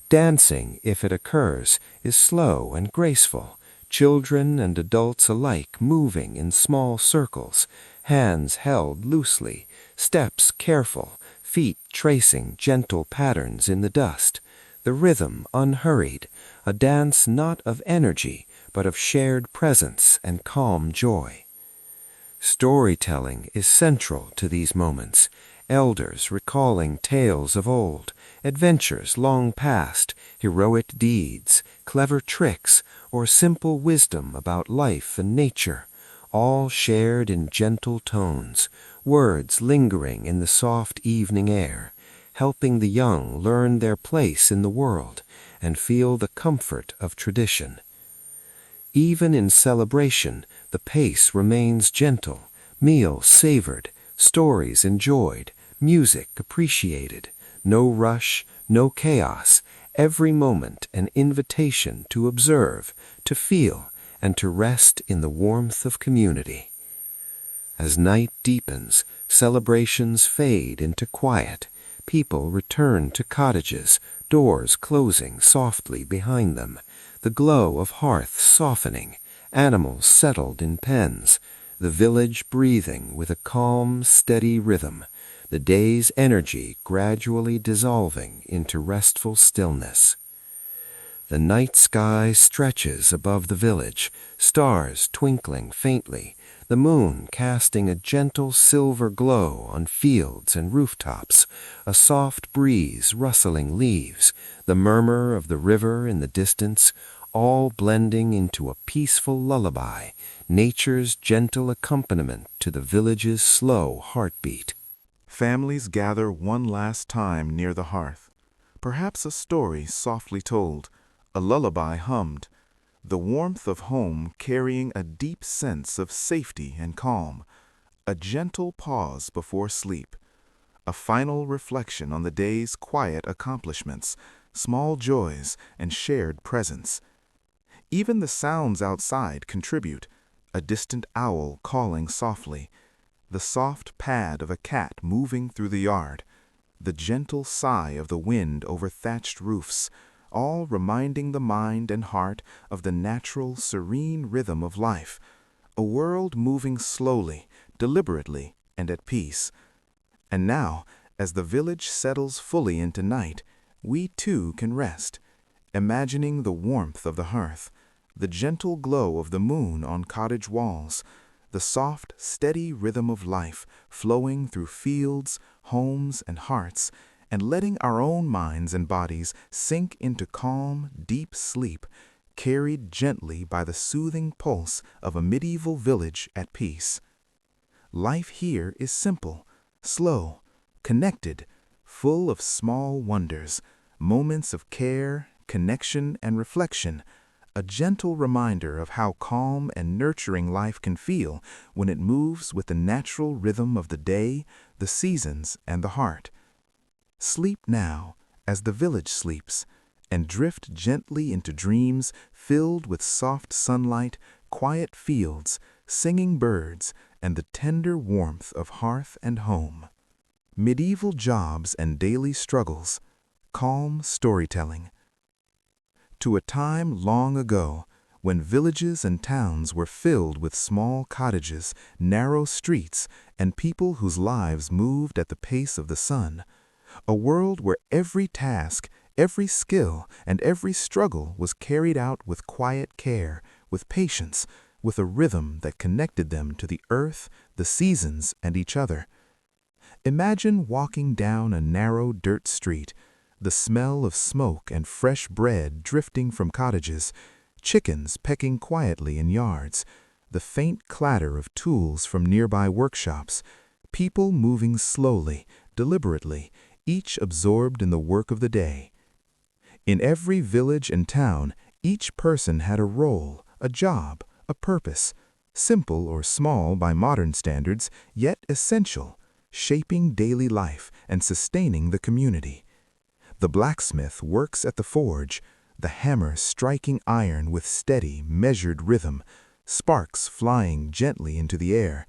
Dancing, if it occurs, is slow and graceful, children and adults alike moving in small circles, hands held loosely, steps careful, feet tracing gentle patterns in the dust, the rhythm unhurried, a dance not of energy, but of shared presence and calm joy. Storytelling is central to these moments, elders recalling tales of old, adventures long past, heroic deeds, clever tricks, or simple wisdom about life and nature, all shared in gentle tones, words lingering in the soft evening air, helping the young learn their place in the world and feel the comfort of tradition. Even in celebration, the pace remains gentle, meals savored, stories enjoyed, music appreciated, no rush, no chaos, every moment an invitation to observe, to feel, and to rest in the warmth of community. As night deepens, celebrations fade into quiet. People return to cottages, doors closing softly behind them, the glow of hearths softening, animals settled in pens, the village breathing with a calm, steady rhythm, the day's energy gradually dissolving into restful stillness. The night sky stretches above the village, stars twinkling faintly, the moon casting a gentle silver glow on fields and rooftops, a soft breeze rustling leaves, the murmur of the river in the distance, all blending into a peaceful lullaby, nature's gentle accompaniment to the village's slow heartbeat. Families gather one last time near the hearth. Perhaps a story softly told, a lullaby hummed, the warmth of home carrying a deep sense of safety and calm, a gentle pause before sleep, a final reflection on the day's quiet accomplishments, small joys, and shared presence. Even the sounds outside contribute, a distant owl calling softly, the soft pad of a cat moving through the yard, the gentle sigh of the wind over thatched roofs, all reminding the mind and heart of the natural, serene rhythm of life, a world moving slowly, deliberately, and at peace. And now, as the village settles fully into night, we too can rest, imagining the warmth of the hearth, the gentle glow of the moon on cottage walls, the soft, steady rhythm of life flowing through fields, homes, and hearts, and letting our own minds and bodies sink into calm, deep sleep, carried gently by the soothing pulse of a medieval village at peace. Life here is simple, slow, connected, full of small wonders, moments of care, connection, and reflection, a gentle reminder of how calm and nurturing life can feel when it moves with the natural rhythm of the day, the seasons, and the heart. Sleep now, as the village sleeps, and drift gently into dreams filled with soft sunlight, quiet fields, singing birds, and the tender warmth of hearth and home. Medieval jobs and daily struggles, calm storytelling. To a time long ago, when villages and towns were filled with small cottages, narrow streets, and people whose lives moved at the pace of the sun, a world where every task, every skill, and every struggle was carried out with quiet care, with patience, with a rhythm that connected them to the earth, the seasons, and each other. Imagine walking down a narrow dirt street, the smell of smoke and fresh bread drifting from cottages, chickens pecking quietly in yards, the faint clatter of tools from nearby workshops, people moving slowly, deliberately, each absorbed in the work of the day. In every village and town, each person had a role, a job, a purpose, simple or small by modern standards, yet essential, shaping daily life and sustaining the community. The blacksmith works at the forge, the hammer striking iron with steady, measured rhythm, sparks flying gently into the air,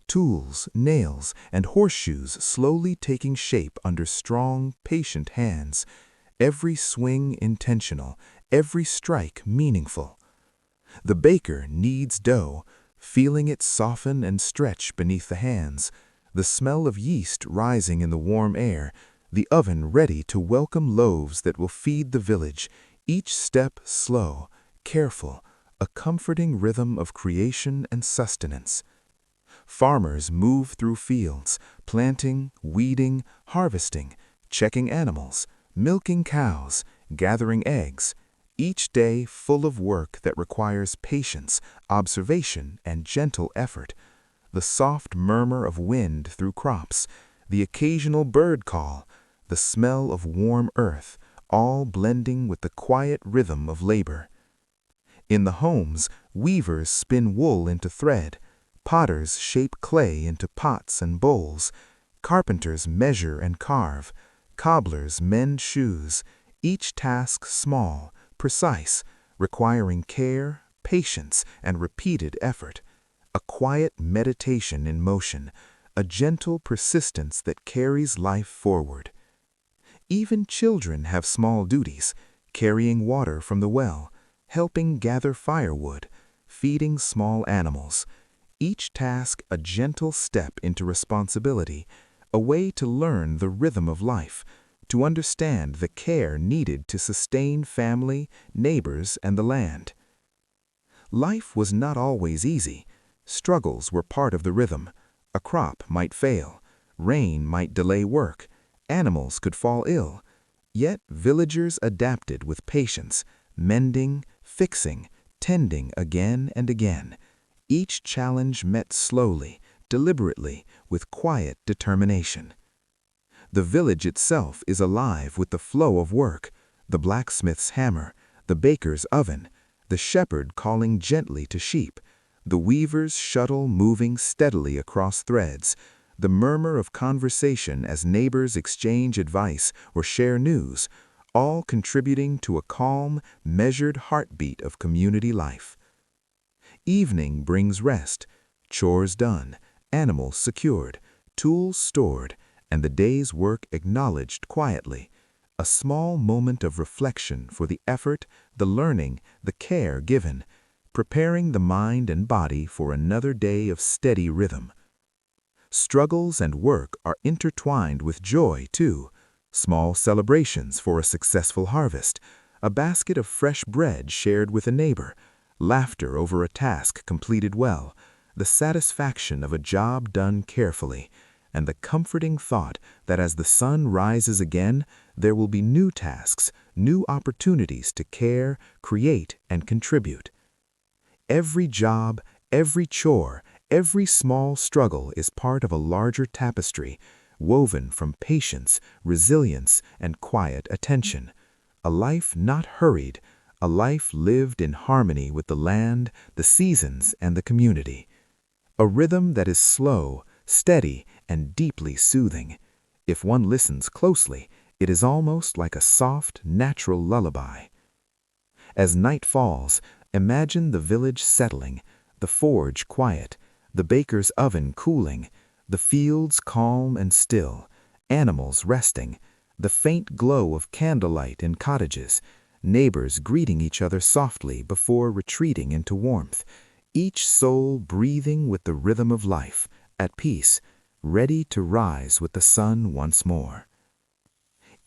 tools, nails, and horseshoes slowly taking shape under strong, patient hands, every swing intentional, every strike meaningful. The baker kneads dough, feeling it soften and stretch beneath the hands, the smell of yeast rising in the warm air, the oven ready to welcome loaves that will feed the village, each step slow, careful, a comforting rhythm of creation and sustenance. Farmers move through fields, planting, weeding, harvesting, checking animals, milking cows, gathering eggs, each day full of work that requires patience, observation, and gentle effort. The soft murmur of wind through crops, the occasional bird call, the smell of warm earth, all blending with the quiet rhythm of labor. In the homes, weavers spin wool into thread, potters shape clay into pots and bowls, carpenters measure and carve, cobblers mend shoes, each task small, precise, requiring care, patience, and repeated effort. A quiet meditation in motion, a gentle persistence that carries life forward. Even children have small duties, carrying water from the well, helping gather firewood, feeding small animals. Each task a gentle step into responsibility, a way to learn the rhythm of life, to understand the care needed to sustain family, neighbors, and the land. Life was not always easy. Struggles were part of the rhythm. A crop might fail, rain might delay work, animals could fall ill. Yet villagers adapted with patience, mending, fixing, tending again and again. Each challenge met slowly, deliberately, with quiet determination. The village itself is alive with the flow of work, the blacksmith's hammer, the baker's oven, the shepherd calling gently to sheep, the weaver's shuttle moving steadily across threads, the murmur of conversation as neighbors exchange advice or share news, all contributing to a calm, measured heartbeat of community life. Evening brings rest, chores done, animals secured, tools stored, and the day's work acknowledged quietly, a small moment of reflection for the effort, the learning, the care given, preparing the mind and body for another day of steady rhythm. Struggles and work are intertwined with joy, too. Small celebrations for a successful harvest, a basket of fresh bread shared with a neighbor, laughter over a task completed well, the satisfaction of a job done carefully, and the comforting thought that as the sun rises again, there will be new tasks, new opportunities to care, create, and contribute. Every job, every chore, every small struggle is part of a larger tapestry, woven from patience, resilience, and quiet attention. A life not hurried, a life lived in harmony with the land, the seasons, and the community. A rhythm that is slow, steady, and deeply soothing. If one listens closely, it is almost like a soft, natural lullaby. As night falls, imagine the village settling, the forge quiet, the baker's oven cooling, the fields calm and still, animals resting, the faint glow of candlelight in cottages, neighbors greeting each other softly before retreating into warmth, each soul breathing with the rhythm of life, at peace, ready to rise with the sun once more.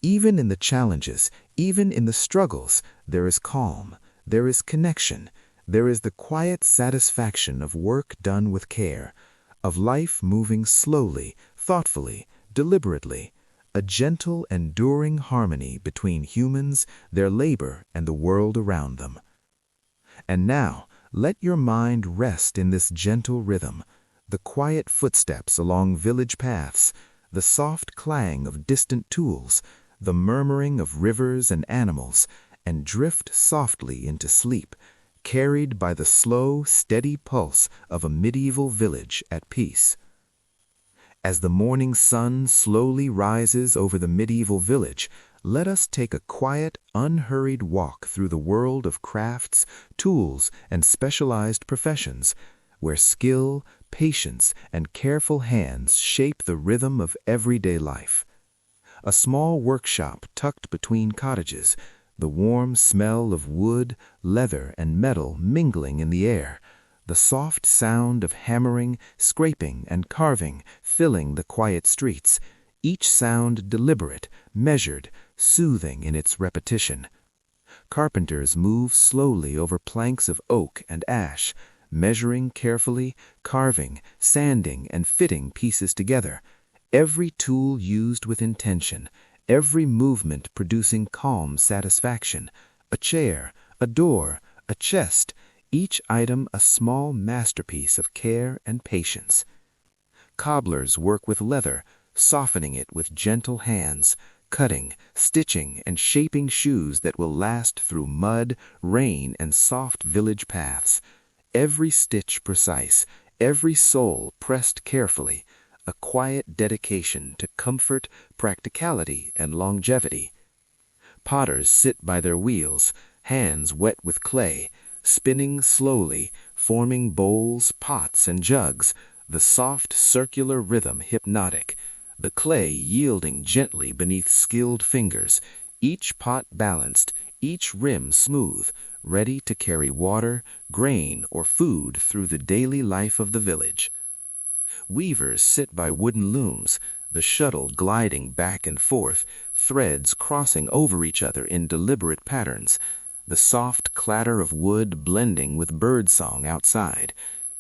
Even in the challenges, even in the struggles, there is calm, there is connection, there is the quiet satisfaction of work done with care, of life moving slowly, thoughtfully, deliberately, a gentle, enduring harmony between humans, their labor, and the world around them. And now, let your mind rest in this gentle rhythm, the quiet footsteps along village paths, the soft clang of distant tools, the murmuring of rivers and animals, and drift softly into sleep, carried by the slow, steady pulse of a medieval village at peace. As the morning sun slowly rises over the medieval village, let us take a quiet, unhurried walk through the world of crafts, tools, and specialized professions, where skill, patience, and careful hands shape the rhythm of everyday life. A small workshop tucked between cottages, the warm smell of wood, leather, and metal mingling in the air, the soft sound of hammering, scraping, and carving filling the quiet streets, each sound deliberate, measured, soothing in its repetition. Carpenters move slowly over planks of oak and ash, measuring carefully, carving, sanding, and fitting pieces together, every tool used with intention, every movement producing calm satisfaction, a chair, a door, a chest, each item a small masterpiece of care and patience. Cobblers work with leather, softening it with gentle hands, cutting, stitching, and shaping shoes that will last through mud, rain, and soft village paths. Every stitch precise, every sole pressed carefully, a quiet dedication to comfort, practicality, and longevity. Potters sit by their wheels, hands wet with clay, spinning slowly, forming bowls, pots, and jugs, the soft circular rhythm hypnotic, the clay yielding gently beneath skilled fingers, each pot balanced, each rim smooth, ready to carry water, grain, or food through the daily life of the village. Weavers sit by wooden looms, the shuttle gliding back and forth, threads crossing over each other in deliberate patterns, the soft clatter of wood blending with birdsong outside,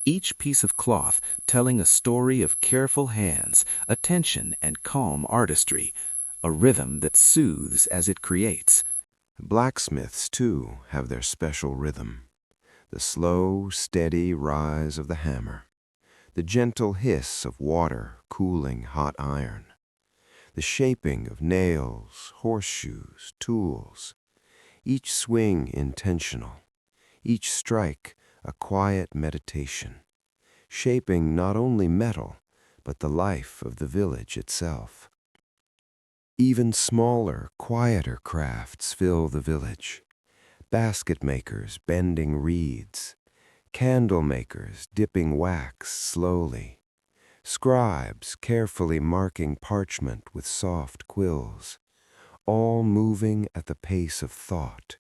each piece of cloth telling a story of careful hands, attention, and calm artistry, a rhythm that soothes as it creates. Blacksmiths, too, have their special rhythm. The slow, steady rise of the hammer, the gentle hiss of water cooling hot iron, the shaping of nails, horseshoes, tools, each swing intentional, each strike a quiet meditation, shaping not only metal, but the life of the village itself. Even smaller, quieter crafts fill the village. Basket makers bending reeds, candle makers dipping wax slowly, scribes carefully marking parchment with soft quills, all moving at the pace of thought,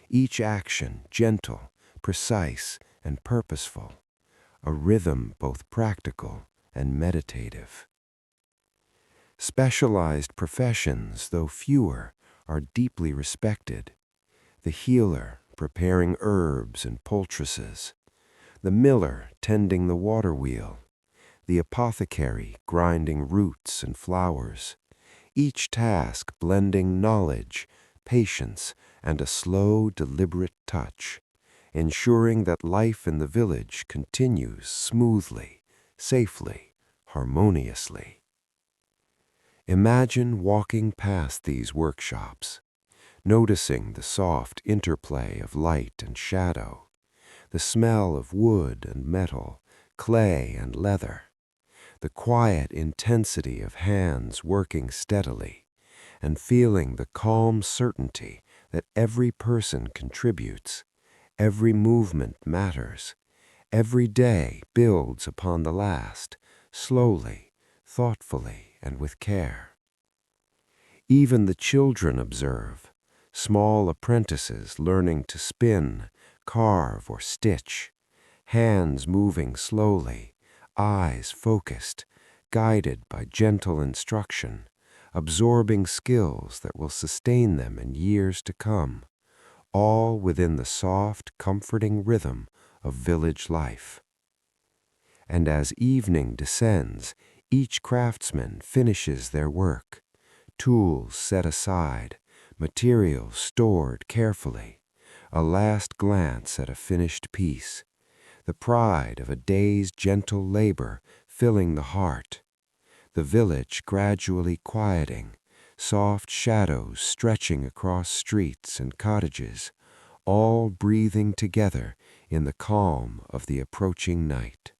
each action gentle, precise, and purposeful, a rhythm both practical and meditative. Specialized professions, though fewer, are deeply respected. The healer preparing herbs and poultices, the miller tending the water wheel, the apothecary grinding roots and flowers, each task blending knowledge, patience, and a slow, deliberate touch, ensuring that life in the village continues smoothly, safely, harmoniously. Imagine walking past these workshops, noticing the soft interplay of light and shadow, the smell of wood and metal, clay and leather, the quiet intensity of hands working steadily, and feeling the calm certainty that every person contributes, every movement matters, Every day builds upon the last, slowly, thoughtfully, and with care. Even the children observe, small apprentices learning to spin, carve, or stitch, hands moving slowly, eyes focused, guided by gentle instruction, absorbing skills that will sustain them in years to come, all within the soft, comforting rhythm of village life. And as evening descends, each craftsman finishes their work, tools set aside, materials stored carefully, a last glance at a finished piece, the pride of a day's gentle labor filling the heart, the village gradually quieting, soft shadows stretching across streets and cottages, all breathing together in the calm of the approaching night.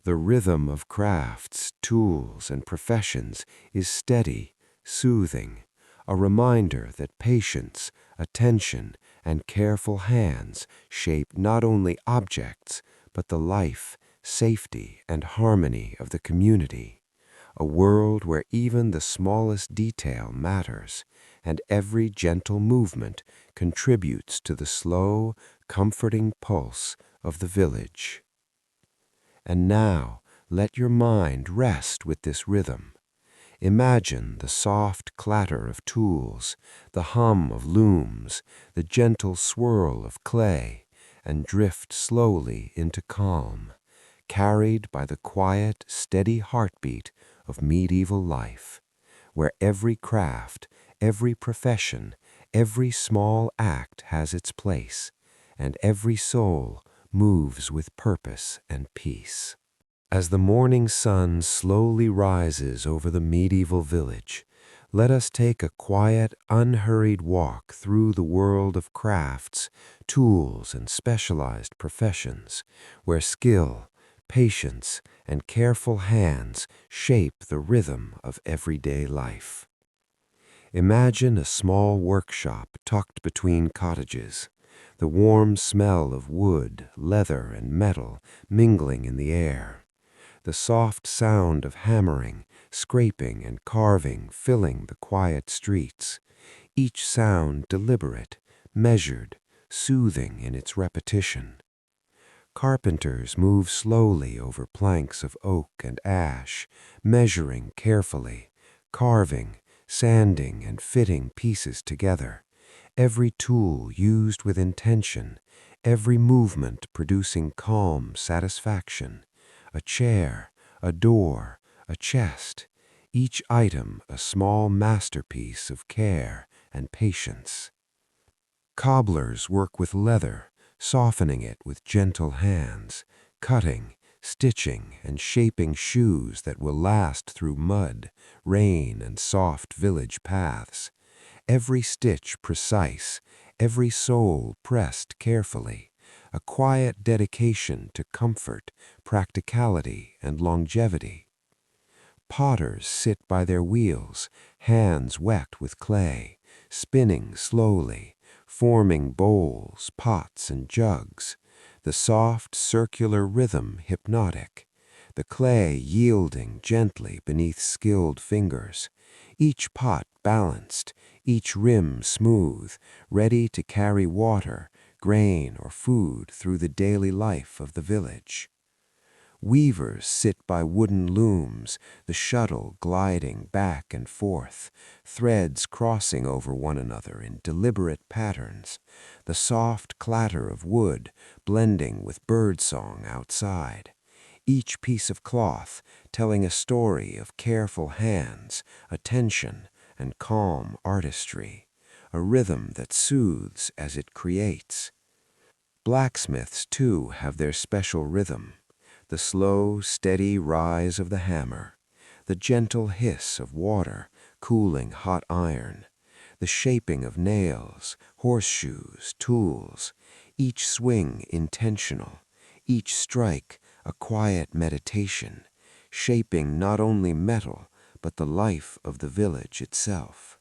The rhythm of crafts, tools, and professions is steady, soothing, a reminder that patience, attention, and careful hands shape not only objects, but the life, safety, and harmony of the community, a world where even the smallest detail matters, and every gentle movement contributes to the slow, comforting pulse of the village. And now, let your mind rest with this rhythm. Imagine the soft clatter of tools, the hum of looms, the gentle swirl of clay, and drift slowly into calm, carried by the quiet, steady heartbeat of medieval life, where every craft, every profession, every small act has its place, and every soul moves with purpose and peace. As the morning sun slowly rises over the medieval village, let us take a quiet, unhurried walk through the world of crafts, tools, and specialized professions, where skill, patience, and careful hands shape the rhythm of everyday life. Imagine a small workshop tucked between cottages, the warm smell of wood, leather, and metal mingling in the air, the soft sound of hammering, scraping, and carving filling the quiet streets, each sound deliberate, measured, soothing in its repetition. Carpenters move slowly over planks of oak and ash, measuring carefully, carving, sanding, and fitting pieces together, every tool used with intention, every movement producing calm satisfaction. A chair, a door, a chest, each item a small masterpiece of care and patience. Cobblers work with leather, softening it with gentle hands, cutting, stitching, and shaping shoes that will last through mud, rain, and soft village paths. Every stitch precise, every sole pressed carefully, a quiet dedication to comfort, practicality, and longevity. Potters sit by their wheels, hands wet with clay, spinning slowly, forming bowls, pots, and jugs, the soft circular rhythm hypnotic, the clay yielding gently beneath skilled fingers, each pot balanced, each rim smooth, ready to carry water, grain, or food through the daily life of the village. Weavers sit by wooden looms, the shuttle gliding back and forth, threads crossing over one another in deliberate patterns, the soft clatter of wood blending with birdsong outside, each piece of cloth telling a story of careful hands, attention, and calm artistry, a rhythm that soothes as it creates. Blacksmiths, too, have their special rhythm, the slow, steady rise of the hammer, the gentle hiss of water cooling hot iron, the shaping of nails, horseshoes, tools, each swing intentional, each strike a quiet meditation, shaping not only metal, but the life of the village itself.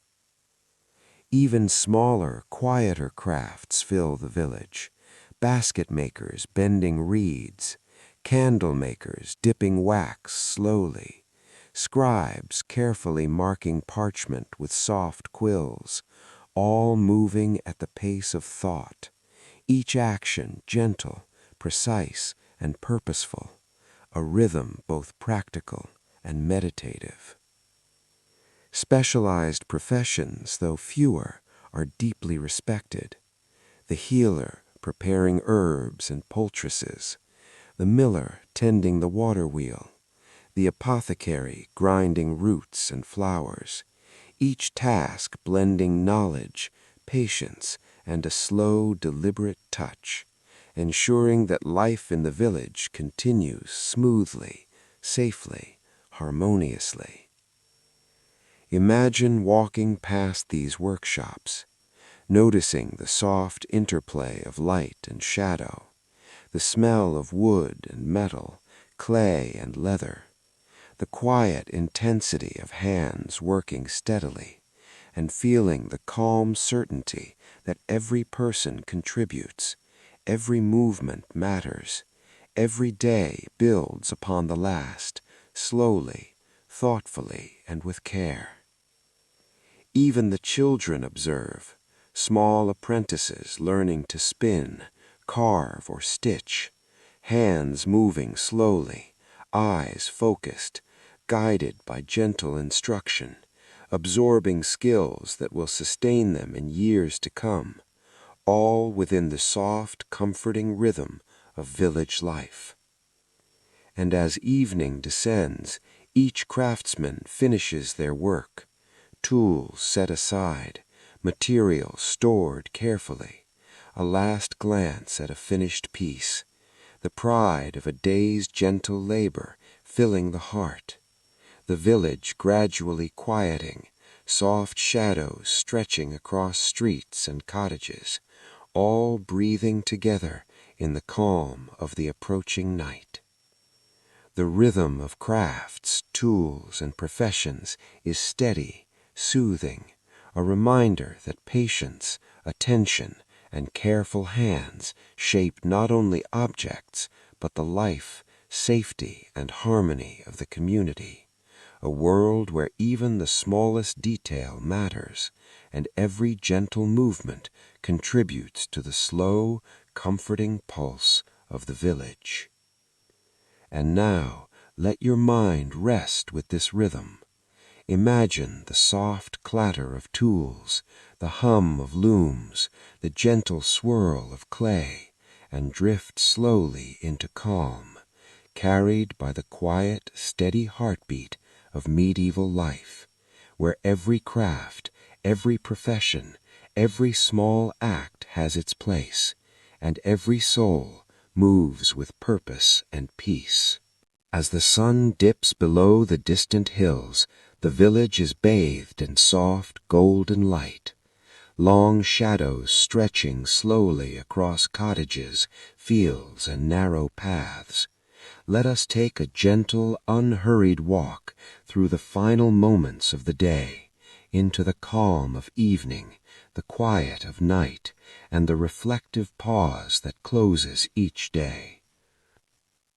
Even smaller, quieter crafts fill the village, basket makers bending reeds, candle makers dipping wax slowly, scribes carefully marking parchment with soft quills, all moving at the pace of thought, each action gentle, precise, and purposeful, a rhythm both practical and meditative. Specialized professions, though fewer, are deeply respected. The healer preparing herbs and poultices, the miller tending the water wheel, the apothecary grinding roots and flowers, each task blending knowledge, patience, and a slow, deliberate touch, ensuring that life in the village continues smoothly, safely, harmoniously. Imagine walking past these workshops, noticing the soft interplay of light and shadow, the smell of wood and metal, clay and leather, the quiet intensity of hands working steadily, and feeling the calm certainty that every person contributes, every movement matters, every day builds upon the last, slowly, thoughtfully, and with care. Even the children observe, small apprentices learning to spin, carve, or stitch, hands moving slowly, eyes focused, guided by gentle instruction, absorbing skills that will sustain them in years to come, all within the soft, comforting rhythm of village life. And as evening descends, each craftsman finishes their work, tools set aside, materials stored carefully, a last glance at a finished piece, the pride of a day's gentle labor filling the heart, the village gradually quieting, soft shadows stretching across streets and cottages, all breathing together in the calm of the approaching night. The rhythm of crafts, tools, and professions is steady, soothing, a reminder that patience, attention, and careful hands shape not only objects, but the life, safety, and harmony of the community, a world where even the smallest detail matters, and every gentle movement contributes to the slow, comforting pulse of the village. And now, let your mind rest with this rhythm. Imagine the soft clatter of tools, the hum of looms, the gentle swirl of clay, and drift slowly into calm, carried by the quiet, steady heartbeat of medieval life, where every craft, every profession, every small act has its place, and every soul moves with purpose and peace. As the sun dips below the distant hills, the village is bathed in soft, golden light, long shadows stretching slowly across cottages, fields, and narrow paths. Let us take a gentle, unhurried walk through the final moments of the day, into the calm of evening, the quiet of night, and the reflective pause that closes each day.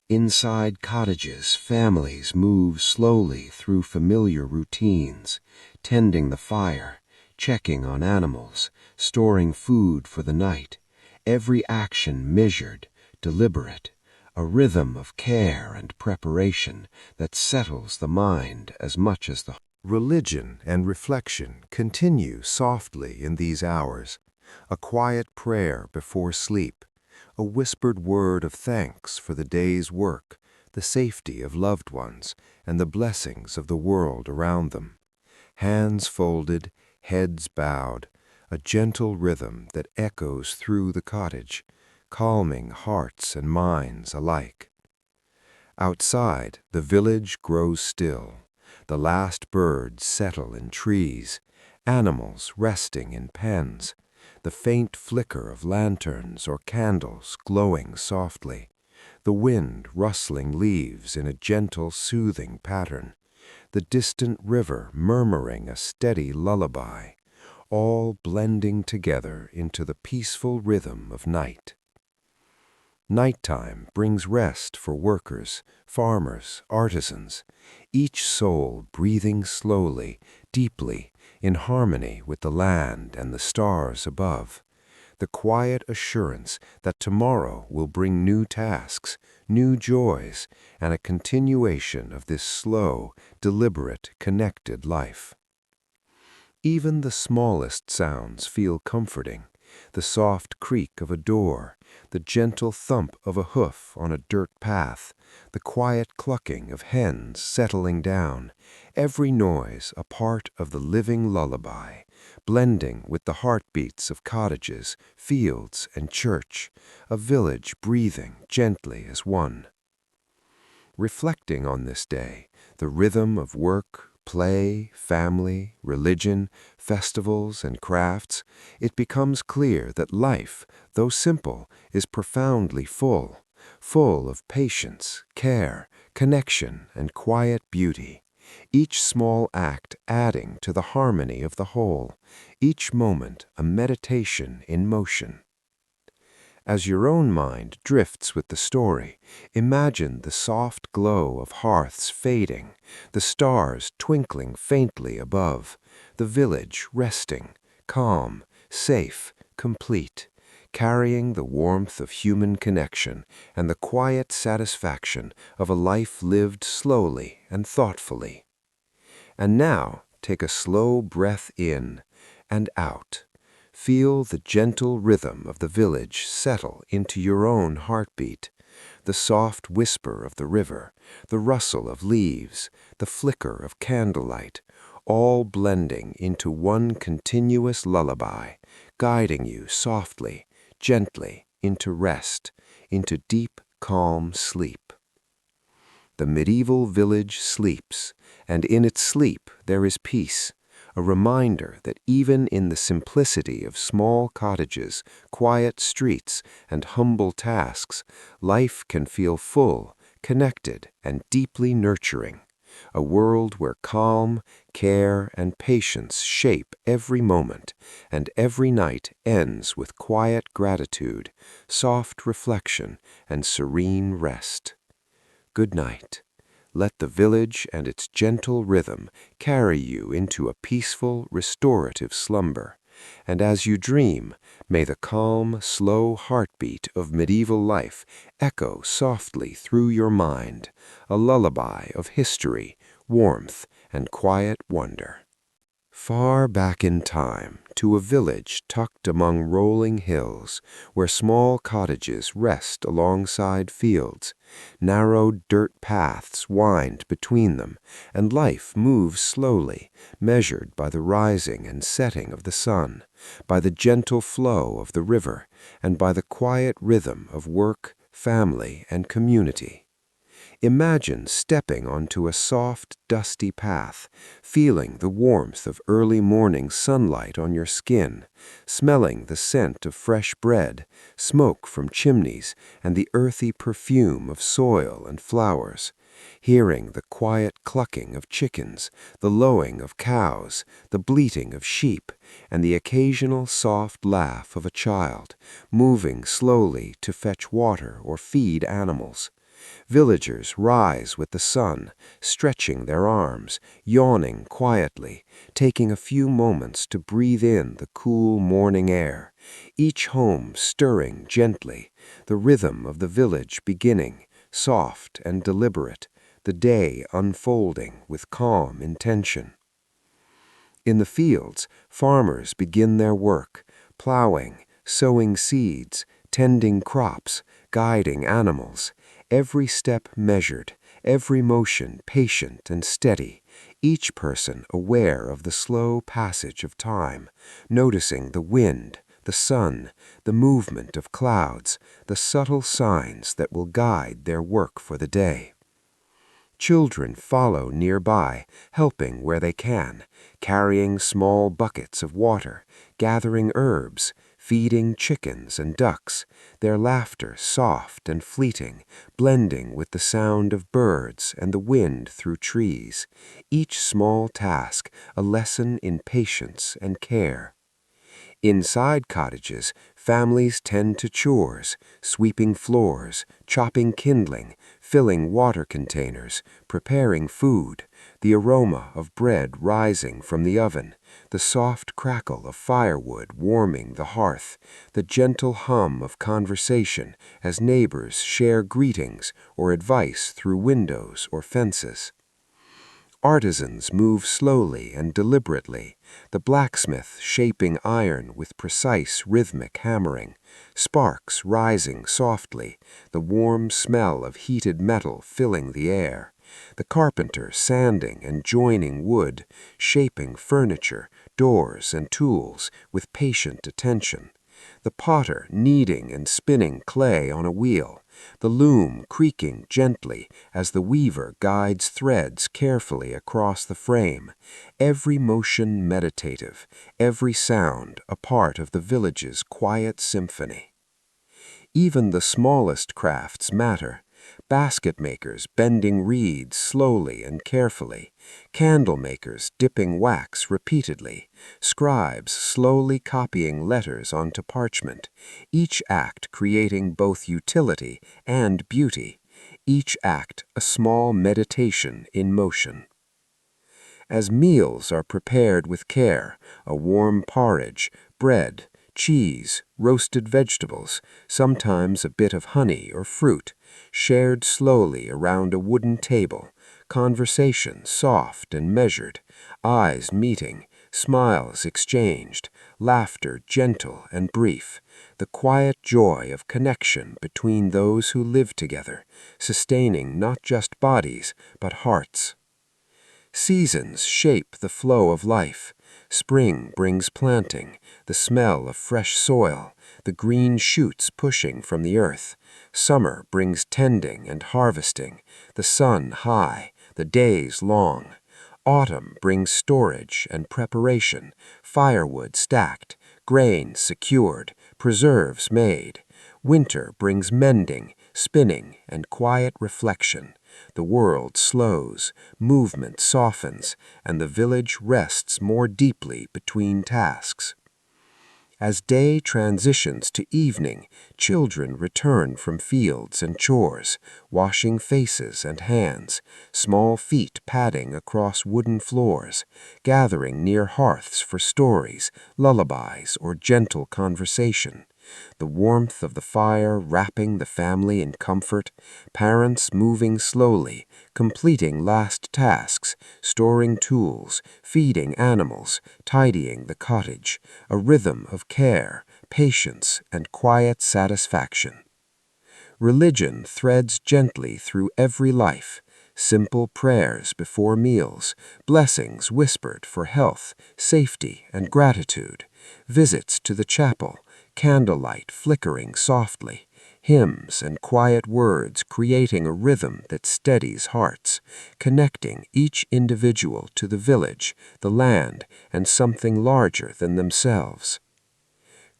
Inside cottages, families move slowly through familiar routines, tending the fire, checking on animals, storing food for the night, every action measured, deliberate, a rhythm of care and preparation that settles the mind as much as the Religion and reflection continue softly in these hours, a quiet prayer before sleep, a whispered word of thanks for the day's work, the safety of loved ones, and the blessings of the world around them. Hands folded, heads bowed, a gentle rhythm that echoes through the cottage, calming hearts and minds alike. Outside, the village grows still. The last birds settle in trees, animals resting in pens, the faint flicker of lanterns or candles glowing softly, the wind rustling leaves in a gentle, soothing pattern, the distant river murmuring a steady lullaby, all blending together into the peaceful rhythm of night. Nighttime brings rest for workers, farmers, artisans, each soul breathing slowly, deeply, in harmony with the land and the stars above. The quiet assurance that tomorrow will bring new tasks, new joys, and a continuation of this slow, deliberate, connected life. Even the smallest sounds feel comforting. The soft creak of a door, the gentle thump of a hoof on a dirt path, the quiet clucking of hens settling down, every noise a part of the living lullaby, blending with the heartbeats of cottages, fields, and church, a village breathing gently as one. Reflecting on this day, the rhythm of work, play, family, religion, festivals, and crafts, it becomes clear that life, though simple, is profoundly full of patience, care, connection, and quiet beauty, each small act adding to the harmony of the whole, each moment a meditation in motion. As your own mind drifts with the story, imagine the soft glow of hearths fading, the stars twinkling faintly above, the village resting, calm, safe, complete, carrying the warmth of human connection and the quiet satisfaction of a life lived slowly and thoughtfully. And now take a slow breath in and out. Feel the gentle rhythm of the village settle into your own heartbeat, the soft whisper of the river, the rustle of leaves, the flicker of candlelight, all blending into one continuous lullaby, guiding you softly, gently into rest, into deep, calm sleep. The medieval village sleeps, and in its sleep there is peace, a reminder that even in the simplicity of small cottages, quiet streets, and humble tasks, life can feel full, connected, and deeply nurturing. A world where calm, care, and patience shape every moment, and every night ends with quiet gratitude, soft reflection, and serene rest. Good night. Let the village and its gentle rhythm carry you into a peaceful, restorative slumber. And as you dream, may the calm, slow heartbeat of medieval life echo softly through your mind, a lullaby of history, warmth, and quiet wonder. Far back in time, to a village tucked among rolling hills, where small cottages rest alongside fields, narrow dirt paths wind between them, and life moves slowly, measured by the rising and setting of the sun, by the gentle flow of the river, and by the quiet rhythm of work, family, and community. Imagine stepping onto a soft, dusty path, feeling the warmth of early morning sunlight on your skin, smelling the scent of fresh bread, smoke from chimneys, and the earthy perfume of soil and flowers, hearing the quiet clucking of chickens, the lowing of cows, the bleating of sheep, and the occasional soft laugh of a child, moving slowly to fetch water or feed animals. Villagers rise with the sun, stretching their arms, yawning quietly, taking a few moments to breathe in the cool morning air, each home stirring gently, the rhythm of the village beginning, soft and deliberate, the day unfolding with calm intention. In the fields, farmers begin their work, plowing, sowing seeds, tending crops, guiding animals, every step measured, every motion patient and steady, each person aware of the slow passage of time, noticing the wind, the sun, the movement of clouds, the subtle signs that will guide their work for the day. Children follow nearby, helping where they can, carrying small buckets of water, gathering herbs, feeding chickens and ducks, their laughter soft and fleeting, blending with the sound of birds and the wind through trees, each small task a lesson in patience and care. Inside cottages, Families tend to chores, sweeping floors, chopping kindling, filling water containers, preparing food, the aroma of bread rising from the oven, the soft crackle of firewood warming the hearth, the gentle hum of conversation as neighbors share greetings or advice through windows or fences. Artisans move slowly and deliberately, the blacksmith shaping iron with precise rhythmic hammering, sparks rising softly, the warm smell of heated metal filling the air, the carpenter sanding and joining wood, shaping furniture, doors, and tools with patient attention, the potter kneading and spinning clay on a wheel, the loom creaking gently as the weaver guides threads carefully across the frame, every motion meditative, every sound a part of the village's quiet symphony. Even the smallest crafts matter. Basket makers bending reeds slowly and carefully, candle makers dipping wax repeatedly, scribes slowly copying letters onto parchment, each act creating both utility and beauty, each act a small meditation in motion. As meals are prepared with care, a warm porridge, bread, cheese, roasted vegetables, sometimes a bit of honey or fruit, shared slowly around a wooden table, conversation soft and measured, eyes meeting, smiles exchanged, laughter gentle and brief, the quiet joy of connection between those who live together, sustaining not just bodies, but hearts. Seasons shape the flow of life. Spring brings planting, the smell of fresh soil, the green shoots pushing from the earth. Summer brings tending and harvesting, the sun high, the days long. Autumn brings storage and preparation, firewood stacked, grain secured, preserves made. Winter brings mending, spinning, and quiet reflection. The world slows, movement softens, and the village rests more deeply between tasks. As day transitions to evening, children return from fields and chores, washing faces and hands, small feet padding across wooden floors, gathering near hearths for stories, lullabies, or gentle conversation. The warmth of the fire wrapping the family in comfort, parents moving slowly, completing last tasks, storing tools, feeding animals, tidying the cottage, a rhythm of care, patience, and quiet satisfaction. Religion threads gently through every life, simple prayers before meals, blessings whispered for health, safety, and gratitude, visits to the chapel, candlelight flickering softly, hymns and quiet words creating a rhythm that steadies hearts, connecting each individual to the village, the land, and something larger than themselves.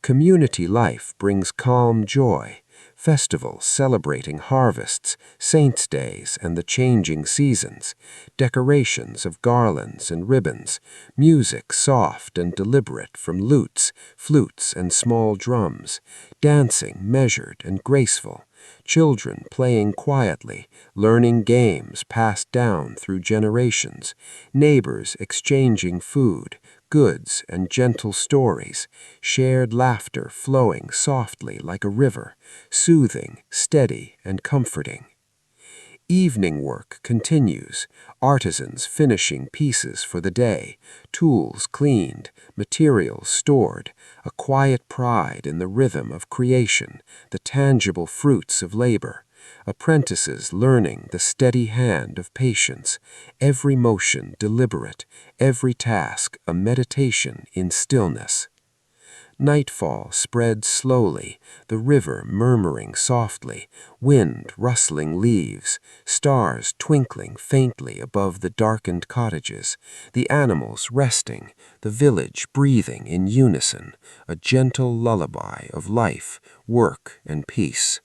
Community life brings calm joy, festivals celebrating harvests, saints' days, and the changing seasons, decorations of garlands and ribbons, music soft and deliberate from lutes, flutes, and small drums, dancing measured and graceful, children playing quietly, learning games passed down through generations, neighbors exchanging food, goods, and gentle stories, shared laughter flowing softly like a river, soothing, steady, and comforting. Evening work continues, artisans finishing pieces for the day, tools cleaned, materials stored, a quiet pride in the rhythm of creation, the tangible fruits of labor, apprentices learning the steady hand of patience, every motion deliberate, every task a meditation in stillness. Nightfall spreads slowly, the river murmuring softly, wind rustling leaves, stars twinkling faintly above the darkened cottages, the animals resting, the village breathing in unison, a gentle lullaby of life, work, and peace.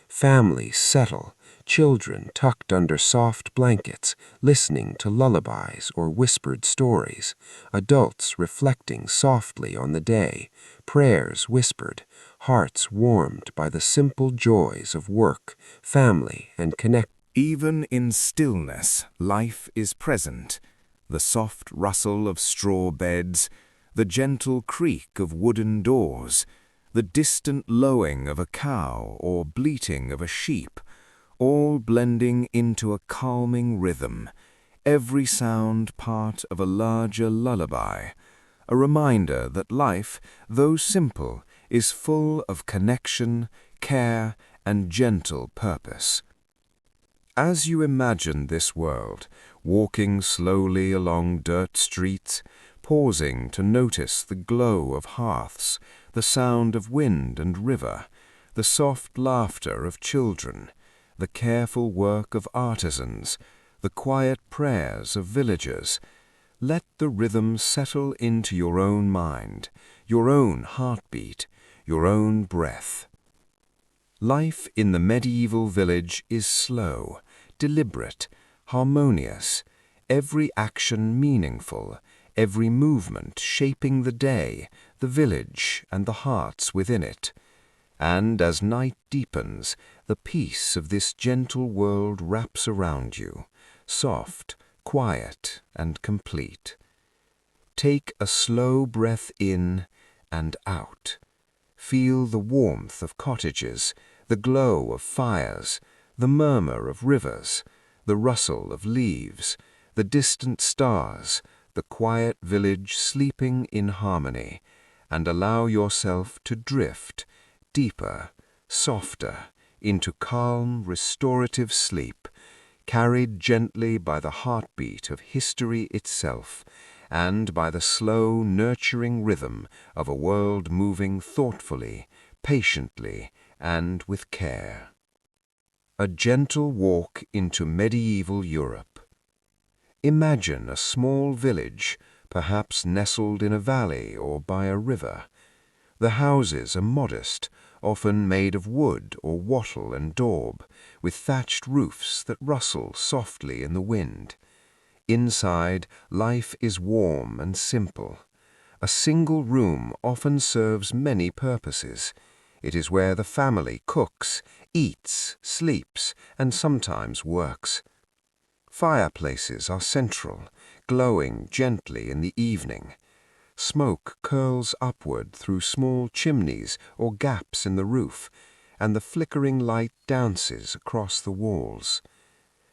Families settle, children tucked under soft blankets, listening to lullabies or whispered stories, adults reflecting softly on the day, prayers whispered, hearts warmed by the simple joys of work, family, and connection. Even in stillness, life is present. The soft rustle of straw beds, the gentle creak of wooden doors, the distant lowing of a cow or bleating of a sheep, all blending into a calming rhythm, every sound part of a larger lullaby, a reminder that life, though simple, is full of connection, care, and gentle purpose. As you imagine this world, walking slowly along dirt streets, pausing to notice the glow of hearths, the sound of wind and river, the soft laughter of children, the careful work of artisans, the quiet prayers of villagers, let the rhythm settle into your own mind, your own heartbeat, your own breath. Life in the medieval village is slow, deliberate, harmonious, every action meaningful, every movement shaping the day, the village, and the hearts within it. And as night deepens, the peace of this gentle world wraps around you, soft, quiet, and complete. Take a slow breath in and out. Feel the warmth of cottages, the glow of fires, the murmur of rivers, the rustle of leaves, the distant stars, the quiet village sleeping in harmony, and allow yourself to drift deeper, softer, into calm, restorative sleep, carried gently by the heartbeat of history itself, and by the slow, nurturing rhythm of a world moving thoughtfully, patiently, and with care. A gentle walk into medieval Europe. Imagine a small village, perhaps nestled in a valley or by a river. The houses are modest, often made of wood or wattle and daub, with thatched roofs that rustle softly in the wind. Inside, life is warm and simple. A single room often serves many purposes. It is where the family cooks, eats, sleeps, and sometimes works. Fireplaces are central, glowing gently in the evening. Smoke curls upward through small chimneys or gaps in the roof, and the flickering light dances across the walls.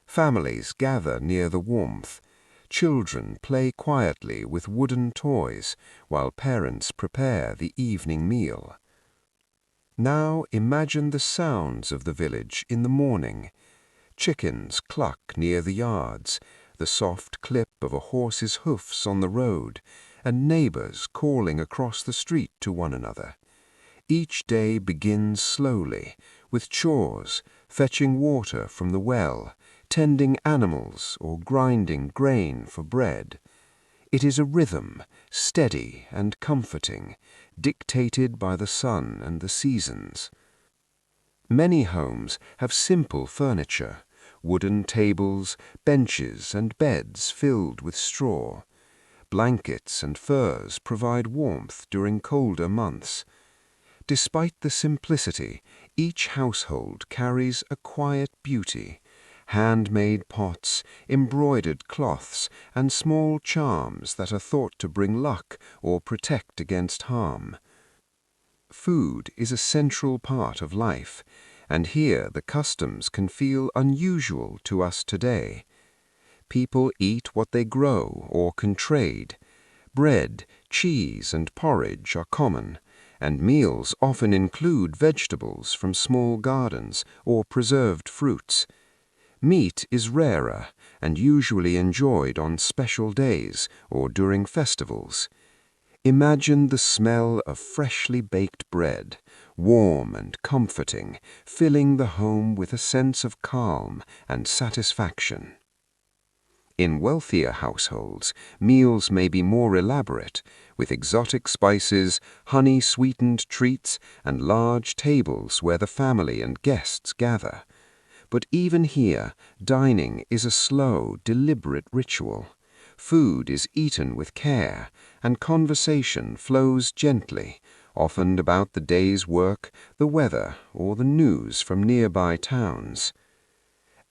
Families gather near the warmth. Children play quietly with wooden toys while parents prepare the evening meal. Now imagine the sounds of the village in the morning. Chickens cluck near the yards, the soft clip of a horse's hoofs on the road, and neighbors calling across the street to one another. Each day begins slowly, with chores, fetching water from the well, tending animals, or grinding grain for bread. It is a rhythm, steady and comforting, dictated by the sun and the seasons. Many homes have simple furniture, wooden tables, benches, and beds filled with straw. Blankets and furs provide warmth during colder months. Despite the simplicity, each household carries a quiet beauty. Handmade pots, embroidered cloths, and small charms that are thought to bring luck or protect against harm. Food is a central part of life, and here the customs can feel unusual to us today. People eat what they grow or can trade. Bread, cheese, and porridge are common, and meals often include vegetables from small gardens or preserved fruits. Meat is rarer and usually enjoyed on special days or during festivals. Imagine the smell of freshly baked bread, warm and comforting, filling the home with a sense of calm and satisfaction. In wealthier households, meals may be more elaborate, with exotic spices, honey-sweetened treats, and large tables where the family and guests gather. But even here, dining is a slow, deliberate ritual. Food is eaten with care, and conversation flows gently, often about the day's work, the weather, or the news from nearby towns.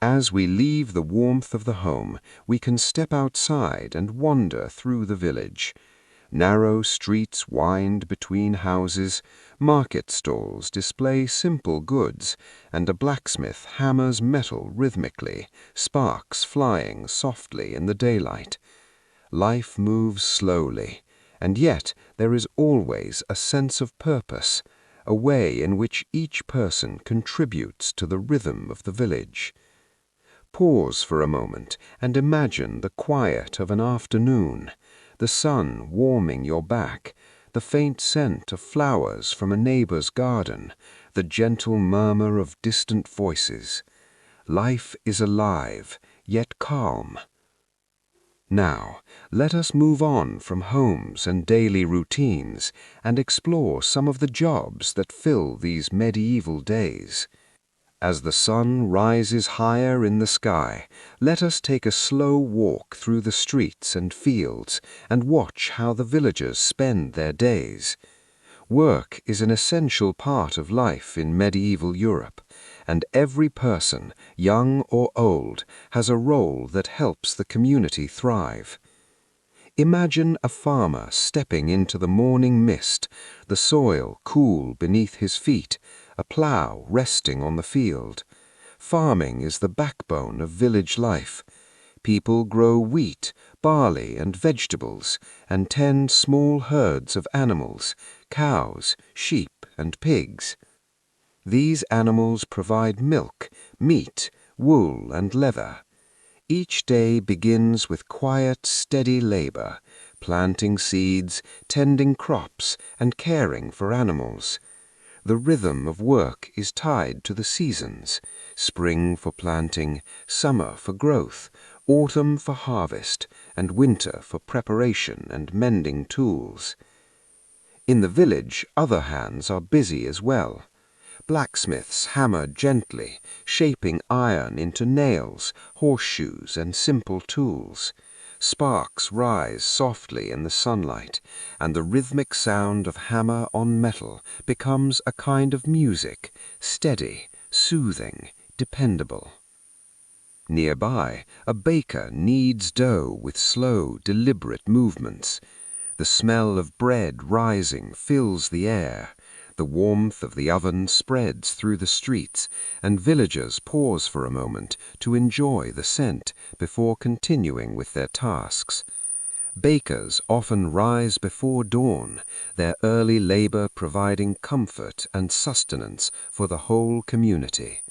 As we leave the warmth of the home, we can step outside and wander through the village. Narrow streets wind between houses, market stalls display simple goods, and a blacksmith hammers metal rhythmically, sparks flying softly in the daylight. Life moves slowly, and yet there is always a sense of purpose, a way in which each person contributes to the rhythm of the village. Pause for a moment and imagine the quiet of an afternoon, the sun warming your back, the faint scent of flowers from a neighbor's garden, the gentle murmur of distant voices. Life is alive, yet calm. Now, let us move on from homes and daily routines and explore some of the jobs that fill these medieval days. As the sun rises higher in the sky, let us take a slow walk through the streets and fields and watch how the villagers spend their days. Work is an essential part of life in medieval Europe, and every person, young or old, has a role that helps the community thrive. Imagine a farmer stepping into the morning mist, the soil cool beneath his feet, a plough resting on the field. Farming is the backbone of village life. People grow wheat, barley, and vegetables, and tend small herds of animals, cows, sheep, and pigs. These animals provide milk, meat, wool, and leather. Each day begins with quiet, steady labor, planting seeds, tending crops, and caring for animals. The rhythm of work is tied to the seasons: spring for planting, summer for growth, autumn for harvest, and winter for preparation and mending tools. In the village, other hands are busy as well. Blacksmiths hammer gently, shaping iron into nails, horseshoes, and simple tools. Sparks rise softly in the sunlight, and the rhythmic sound of hammer on metal becomes a kind of music, steady, soothing, dependable. Nearby, a baker kneads dough with slow, deliberate movements. The smell of bread rising fills the air. The warmth of the oven spreads through the streets, and villagers pause for a moment to enjoy the scent before continuing with their tasks. Bakers often rise before dawn, their early labor providing comfort and sustenance for the whole community.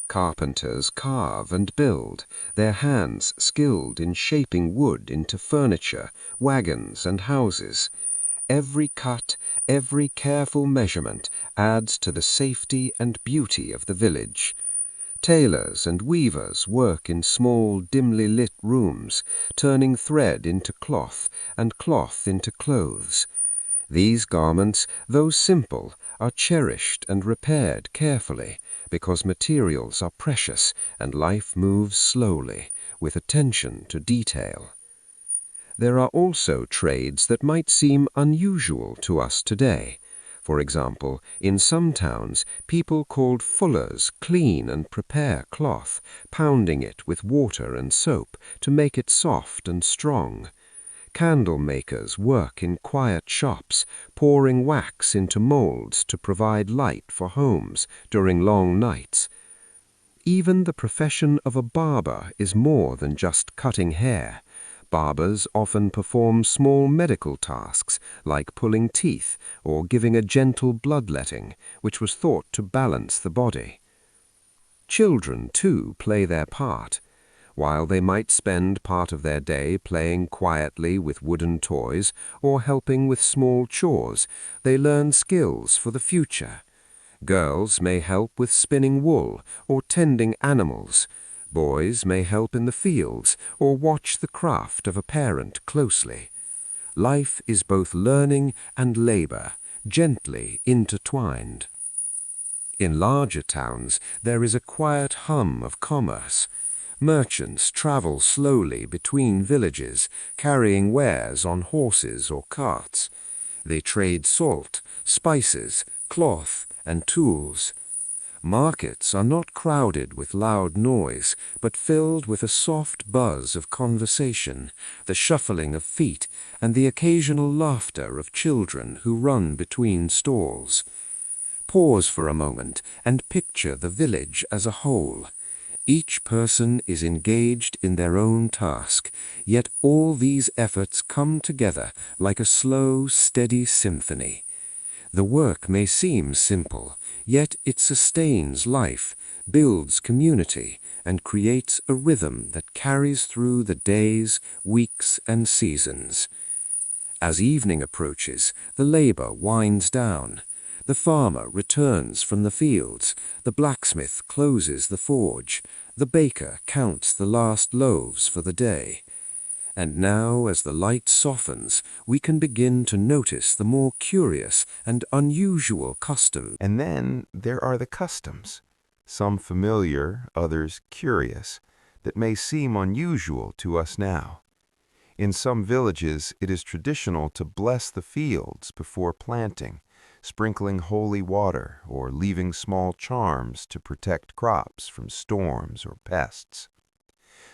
Carpenters carve and build, their hands skilled in shaping wood into furniture, wagons, and houses. Every cut, every careful measurement adds to the safety and beauty of the village. Tailors and weavers work in small, dimly lit rooms, turning thread into cloth and cloth into clothes. These garments, though simple, are cherished and repaired carefully, because materials are precious and life moves slowly, with attention to detail. There are also trades that might seem unusual to us today. For example, in some towns, people called fullers clean and prepare cloth, pounding it with water and soap to make it soft and strong. Candle makers work in quiet shops, pouring wax into molds to provide light for homes during long nights. Even the profession of a barber is more than just cutting hair. Barbers often perform small medical tasks like pulling teeth or giving a gentle bloodletting, which was thought to balance the body. Children, too, play their part. While they might spend part of their day playing quietly with wooden toys or helping with small chores, they learn skills for the future. Girls may help with spinning wool or tending animals. Boys may help in the fields or watch the craft of a parent closely. Life is both learning and labor, gently intertwined. In larger towns, there is a quiet hum of commerce. Merchants travel slowly between villages, carrying wares on horses or carts. They trade salt, spices, cloth, and tools. Markets are not crowded with loud noise, but filled with a soft buzz of conversation, the shuffling of feet, and the occasional laughter of children who run between stalls. Pause for a moment and picture the village as a whole. Each person is engaged in their own task, yet all these efforts come together like a slow, steady symphony. The work may seem simple, yet it sustains life, builds community, and creates a rhythm that carries through the days, weeks, and seasons. As evening approaches, the labor winds down. The farmer returns from the fields, the blacksmith closes the forge, the baker counts the last loaves for the day. And now, as the light softens, we can begin to notice the more curious and unusual customs. And then there are the customs, some familiar, others curious, that may seem unusual to us now. In some villages, it is traditional to bless the fields before planting, sprinkling holy water or leaving small charms to protect crops from storms or pests.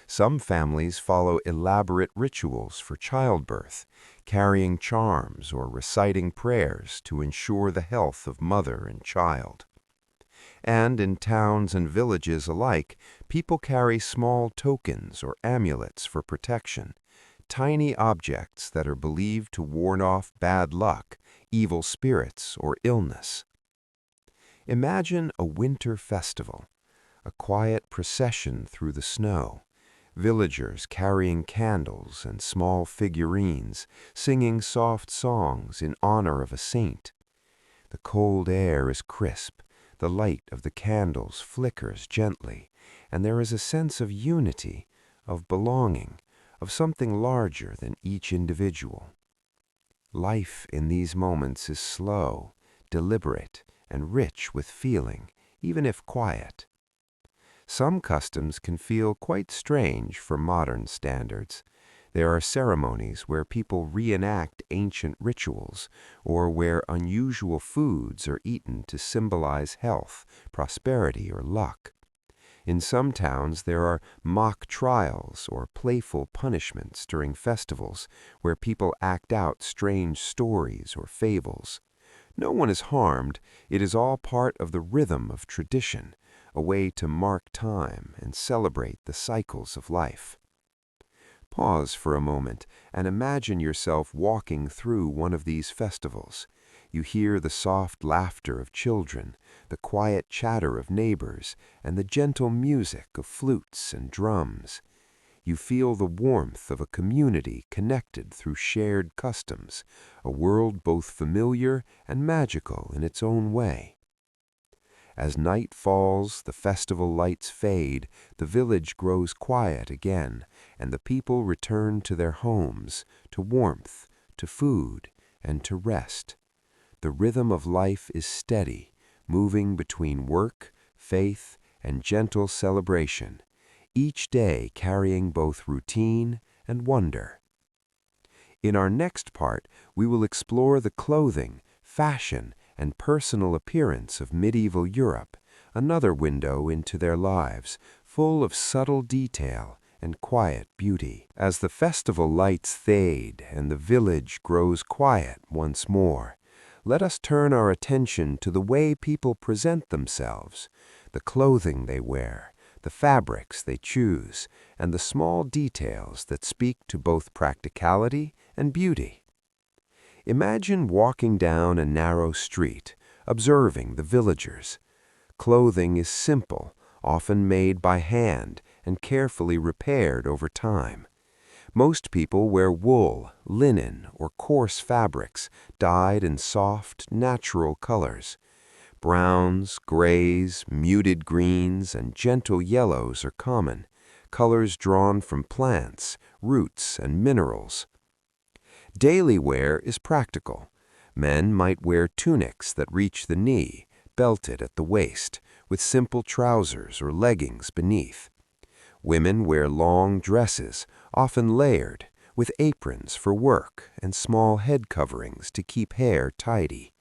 Some families follow elaborate rituals for childbirth, carrying charms or reciting prayers to ensure the health of mother and child. And in towns and villages alike, people carry small tokens or amulets for protection, tiny objects that are believed to ward off bad luck, evil spirits, or illness. Imagine a winter festival, a quiet procession through the snow, villagers carrying candles and small figurines, singing soft songs in honor of a saint. The cold air is crisp, the light of the candles flickers gently, and there is a sense of unity, of belonging, of something larger than each individual. Life in these moments is slow, deliberate, and rich with feeling, even if quiet. Some customs can feel quite strange for modern standards. There are ceremonies where people reenact ancient rituals, or where unusual foods are eaten to symbolize health, prosperity, or luck. In some towns, there are mock trials or playful punishments during festivals where people act out strange stories or fables. No one is harmed. It is all part of the rhythm of tradition, a way to mark time and celebrate the cycles of life. Pause for a moment and imagine yourself walking through one of these festivals. You hear the soft laughter of children, the quiet chatter of neighbors, and the gentle music of flutes and drums. You feel the warmth of a community connected through shared customs, a world both familiar and magical in its own way. As night falls, the festival lights fade, the village grows quiet again, and the people return to their homes, to warmth, to food, and to rest. The rhythm of life is steady, moving between work, faith, and gentle celebration, each day carrying both routine and wonder. In our next part, we will explore the clothing, fashion, and personal appearance of medieval Europe, another window into their lives, full of subtle detail and quiet beauty. As the festival lights fade and the village grows quiet once more, let us turn our attention to the way people present themselves, the clothing they wear, the fabrics they choose, and the small details that speak to both practicality and beauty. Imagine walking down a narrow street, observing the villagers. Clothing is simple, often made by hand and carefully repaired over time. Most people wear wool, linen, or coarse fabrics dyed in soft, natural colors. Browns, grays, muted greens, and gentle yellows are common, colors drawn from plants, roots, and minerals. Daily wear is practical. Men might wear tunics that reach the knee, belted at the waist, with simple trousers or leggings beneath. Women wear long dresses, often layered, with aprons for work and small head coverings to keep hair tidy.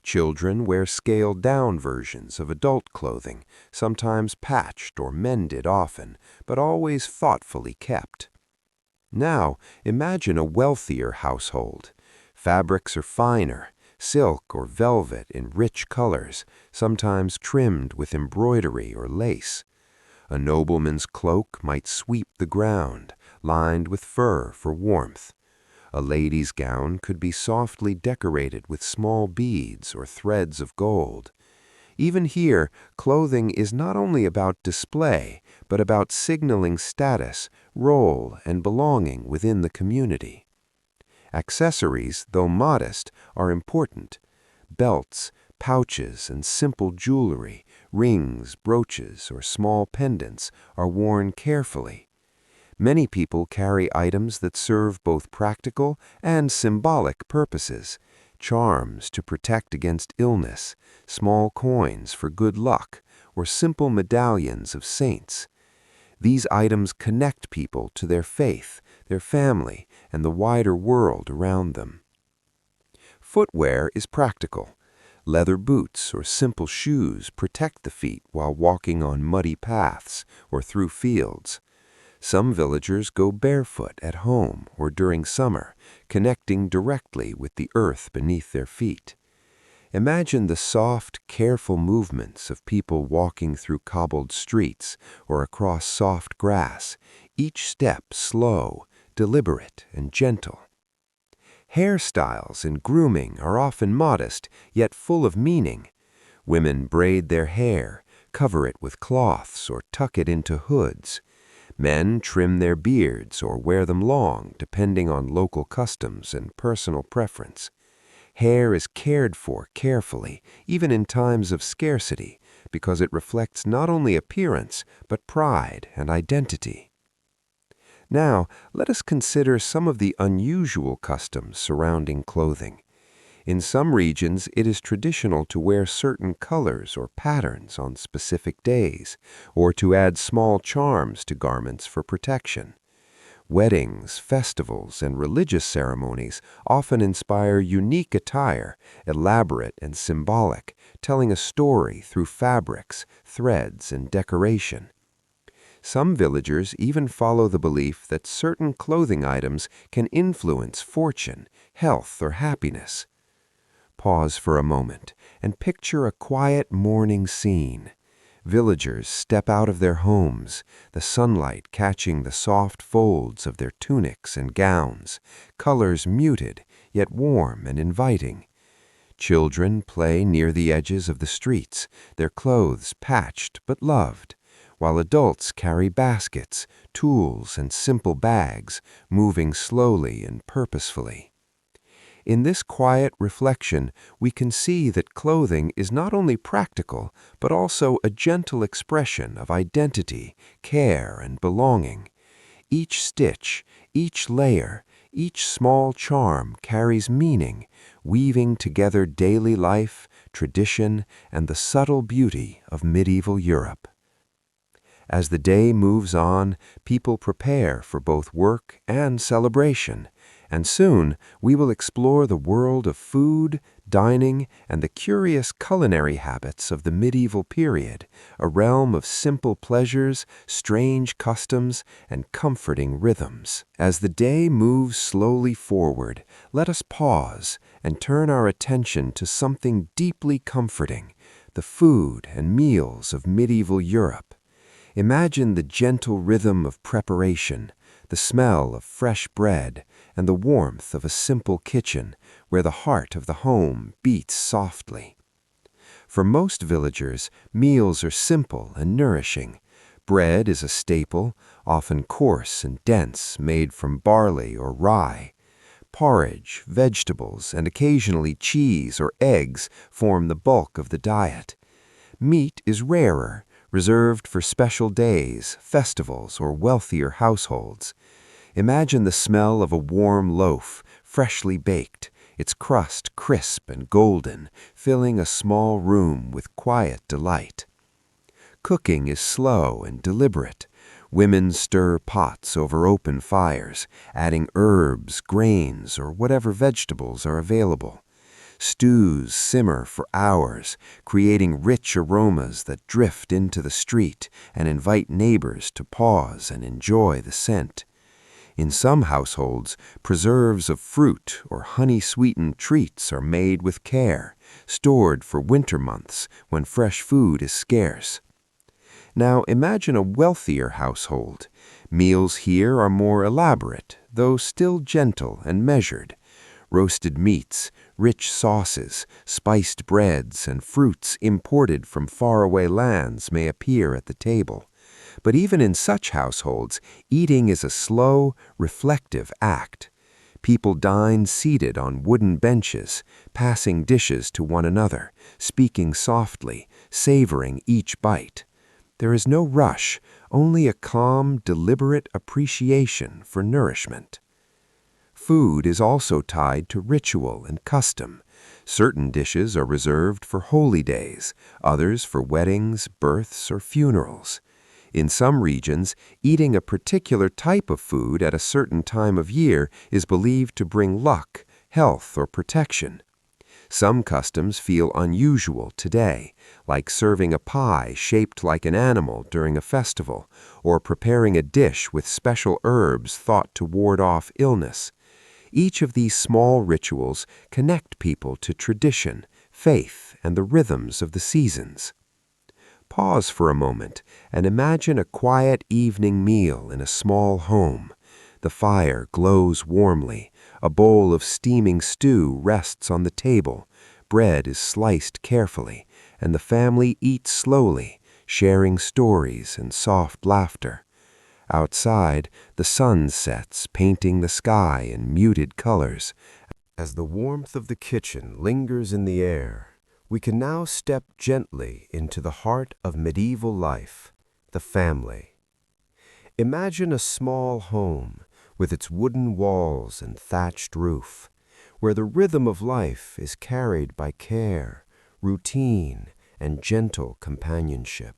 Children wear scaled-down versions of adult clothing, sometimes patched or mended often, but always thoughtfully kept. Now, imagine a wealthier household. Fabrics are finer, silk or velvet in rich colors, sometimes trimmed with embroidery or lace. A nobleman's cloak might sweep the ground, lined with fur for warmth. A lady's gown could be softly decorated with small beads or threads of gold. Even here, clothing is not only about display, but about signaling status, role, and belonging within the community. Accessories, though modest, are important. Belts, pouches, and simple jewelry, rings, brooches, or small pendants are worn carefully. Many people carry items that serve both practical and symbolic purposes: charms to protect against illness, small coins for good luck, or simple medallions of saints. These items connect people to their faith, their family, and the wider world around them. Footwear is practical. Leather boots or simple shoes protect the feet while walking on muddy paths or through fields. Some villagers go barefoot at home or during summer, connecting directly with the earth beneath their feet. Imagine the soft, careful movements of people walking through cobbled streets or across soft grass, each step slow, deliberate, and gentle. Hairstyles and grooming are often modest, yet full of meaning. Women braid their hair, cover it with cloths, or tuck it into hoods. Men trim their beards or wear them long, depending on local customs and personal preference. Hair is cared for carefully, even in times of scarcity, because it reflects not only appearance, but pride and identity. Now, let us consider some of the unusual customs surrounding clothing. In some regions, it is traditional to wear certain colors or patterns on specific days, or to add small charms to garments for protection. Weddings, festivals, and religious ceremonies often inspire unique attire, elaborate and symbolic, telling a story through fabrics, threads, and decoration. Some villagers even follow the belief that certain clothing items can influence fortune, health, or happiness. Pause for a moment and picture a quiet morning scene. Villagers step out of their homes, the sunlight catching the soft folds of their tunics and gowns, colors muted, yet warm and inviting. Children play near the edges of the streets, their clothes patched but loved, while adults carry baskets, tools, and simple bags, moving slowly and purposefully. In this quiet reflection, we can see that clothing is not only practical, but also a gentle expression of identity, care, and belonging. Each stitch, each layer, each small charm carries meaning, weaving together daily life, tradition, and the subtle beauty of medieval Europe. As the day moves on, people prepare for both work and celebration, and soon we will explore the world of food, dining, and the curious culinary habits of the medieval period, a realm of simple pleasures, strange customs, and comforting rhythms. As the day moves slowly forward, let us pause and turn our attention to something deeply comforting: the food and meals of medieval Europe. Imagine the gentle rhythm of preparation, the smell of fresh bread, and the warmth of a simple kitchen where the heart of the home beats softly. For most villagers, meals are simple and nourishing. Bread is a staple, often coarse and dense, made from barley or rye. Porridge, vegetables, and occasionally cheese or eggs form the bulk of the diet. Meat is rarer, reserved for special days, festivals, or wealthier households. Imagine the smell of a warm loaf, freshly baked, its crust crisp and golden, filling a small room with quiet delight. Cooking is slow and deliberate. Women stir pots over open fires, adding herbs, grains, or whatever vegetables are available. Stews simmer for hours, creating rich aromas that drift into the street and invite neighbors to pause and enjoy the scent. In some households, preserves of fruit or honey-sweetened treats are made with care, stored for winter months when fresh food is scarce. Now imagine a wealthier household. Meals here are more elaborate, though still gentle and measured. Roasted meats, rich sauces, spiced breads, and fruits imported from faraway lands may appear at the table. But even in such households, eating is a slow, reflective act. People dine seated on wooden benches, passing dishes to one another, speaking softly, savoring each bite. There is no rush, only a calm, deliberate appreciation for nourishment. Food is also tied to ritual and custom. Certain dishes are reserved for holy days, others for weddings, births, or funerals. In some regions, eating a particular type of food at a certain time of year is believed to bring luck, health, or protection. Some customs feel unusual today, like serving a pie shaped like an animal during a festival, or preparing a dish with special herbs thought to ward off illness. Each of these small rituals connect people to tradition, faith, and the rhythms of the seasons. Pause for a moment and imagine a quiet evening meal in a small home. The fire glows warmly, a bowl of steaming stew rests on the table, bread is sliced carefully, and the family eats slowly, sharing stories and soft laughter. Outside, the sun sets, painting the sky in muted colors. As the warmth of the kitchen lingers in the air, we can now step gently into the heart of medieval life, the family. Imagine a small home with its wooden walls and thatched roof, where the rhythm of life is carried by care, routine, and gentle companionship.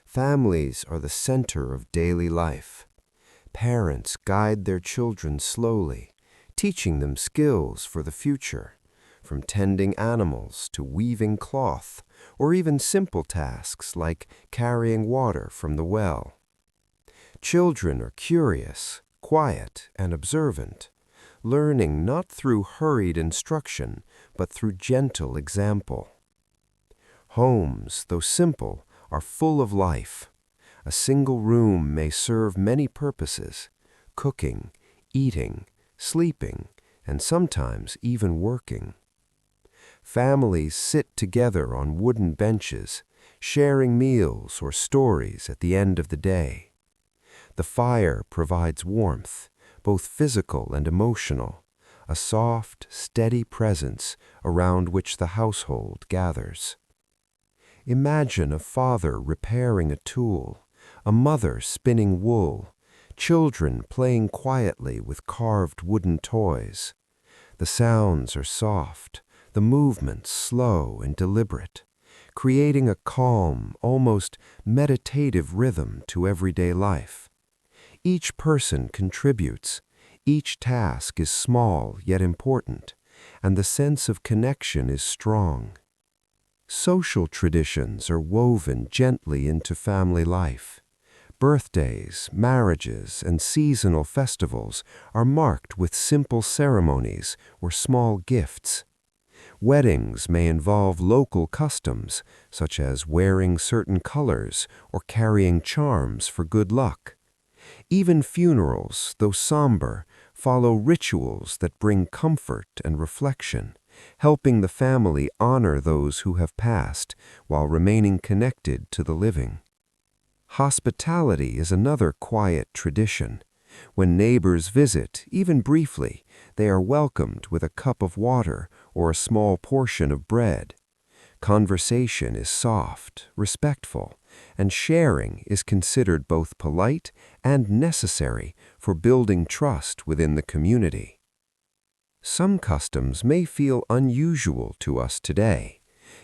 Families are the center of daily life. Parents guide their children slowly, teaching them skills for the future, from tending animals to weaving cloth, or even simple tasks like carrying water from the well. Children are curious, quiet, and observant, learning not through hurried instruction, but through gentle example. Homes, though simple, are full of life. A single room may serve many purposes: cooking, eating, sleeping, and sometimes even working. Families sit together on wooden benches, sharing meals or stories at the end of the day. The fire provides warmth, both physical and emotional, a soft, steady presence around which the household gathers. Imagine a father repairing a tool, a mother spinning wool, children playing quietly with carved wooden toys. The sounds are soft, the movements slow and deliberate, creating a calm, almost meditative rhythm to everyday life. Each person contributes, each task is small yet important, and the sense of connection is strong. Social traditions are woven gently into family life. Birthdays, marriages, and seasonal festivals are marked with simple ceremonies or small gifts. Weddings may involve local customs, such as wearing certain colors or carrying charms for good luck. Even funerals, though somber, follow rituals that bring comfort and reflection, helping the family honor those who have passed while remaining connected to the living. Hospitality is another quiet tradition. When neighbors visit, even briefly, they are welcomed with a cup of water or a small portion of bread. Conversation is soft, respectful, and sharing is considered both polite and necessary for building trust within the community. Some customs may feel unusual to us today.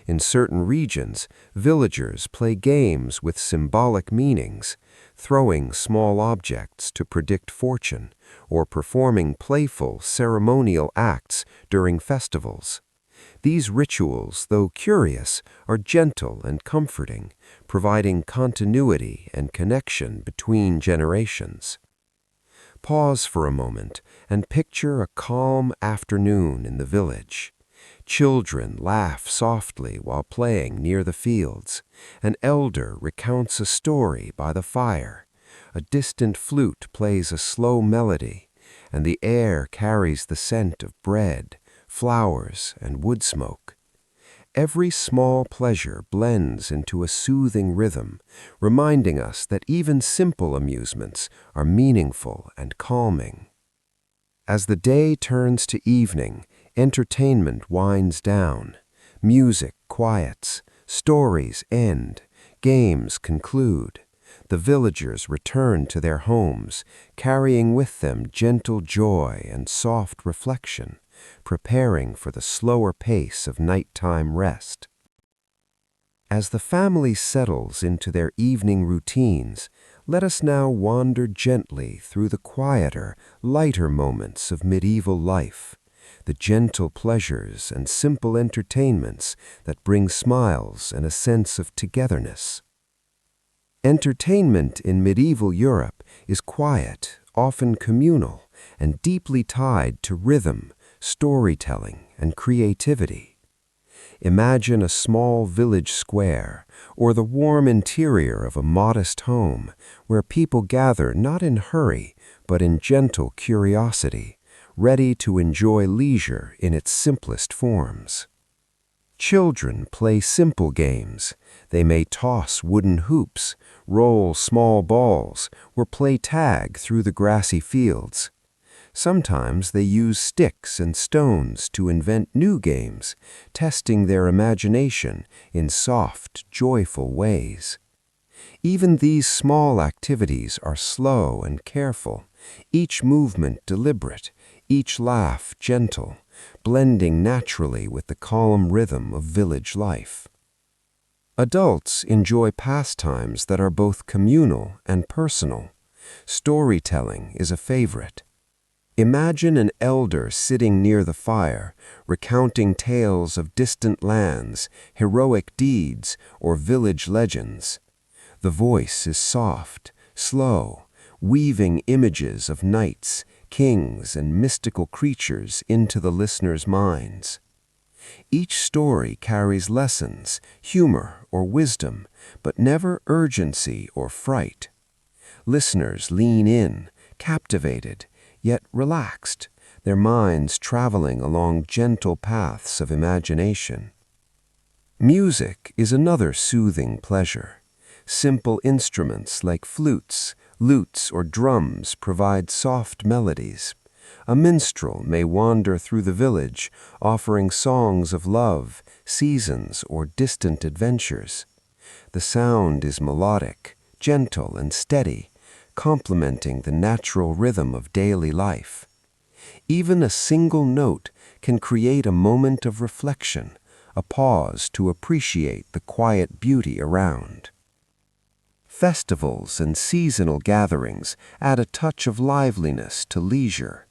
In certain regions, villagers play games with symbolic meanings, throwing small objects to predict fortune, or performing playful ceremonial acts during festivals. These rituals, though curious, are gentle and comforting, providing continuity and connection between generations. Pause for a moment and picture a calm afternoon in the village. Children laugh softly while playing near the fields. An elder recounts a story by the fire. A distant flute plays a slow melody, and the air carries the scent of bread, flowers, and wood smoke. Every small pleasure blends into a soothing rhythm, reminding us that even simple amusements are meaningful and calming. As the day turns to evening, entertainment winds down. Music quiets, stories end, games conclude. The villagers return to their homes, carrying with them gentle joy and soft reflection, preparing for the slower pace of nighttime rest. As the family settles into their evening routines, let us now wander gently through the quieter, lighter moments of medieval life, the gentle pleasures and simple entertainments that bring smiles and a sense of togetherness. Entertainment in medieval Europe is quiet, often communal, and deeply tied to rhythm, storytelling, and creativity. Imagine a small village square or the warm interior of a modest home where people gather not in hurry but in gentle curiosity, ready to enjoy leisure in its simplest forms. Children play simple games. They may toss wooden hoops, roll small balls, or play tag through the grassy fields. Sometimes they use sticks and stones to invent new games, testing their imagination in soft, joyful ways. Even these small activities are slow and careful, each movement deliberate, each laugh gentle, blending naturally with the calm rhythm of village life. Adults enjoy pastimes that are both communal and personal. Storytelling is a favorite. Imagine an elder sitting near the fire, recounting tales of distant lands, heroic deeds, or village legends. The voice is soft, slow, weaving images of knights, kings, and mystical creatures into the listener's minds. Each story carries lessons, humor, or wisdom, but never urgency or fright. Listeners lean in, captivated, yet relaxed, their minds traveling along gentle paths of imagination. Music is another soothing pleasure. Simple instruments like flutes, lutes, or drums provide soft melodies. A minstrel may wander through the village, offering songs of love, seasons, or distant adventures. The sound is melodic, gentle, and steady, complementing the natural rhythm of daily life. Even a single note can create a moment of reflection, a pause to appreciate the quiet beauty around. Festivals and seasonal gatherings add a touch of liveliness to leisure.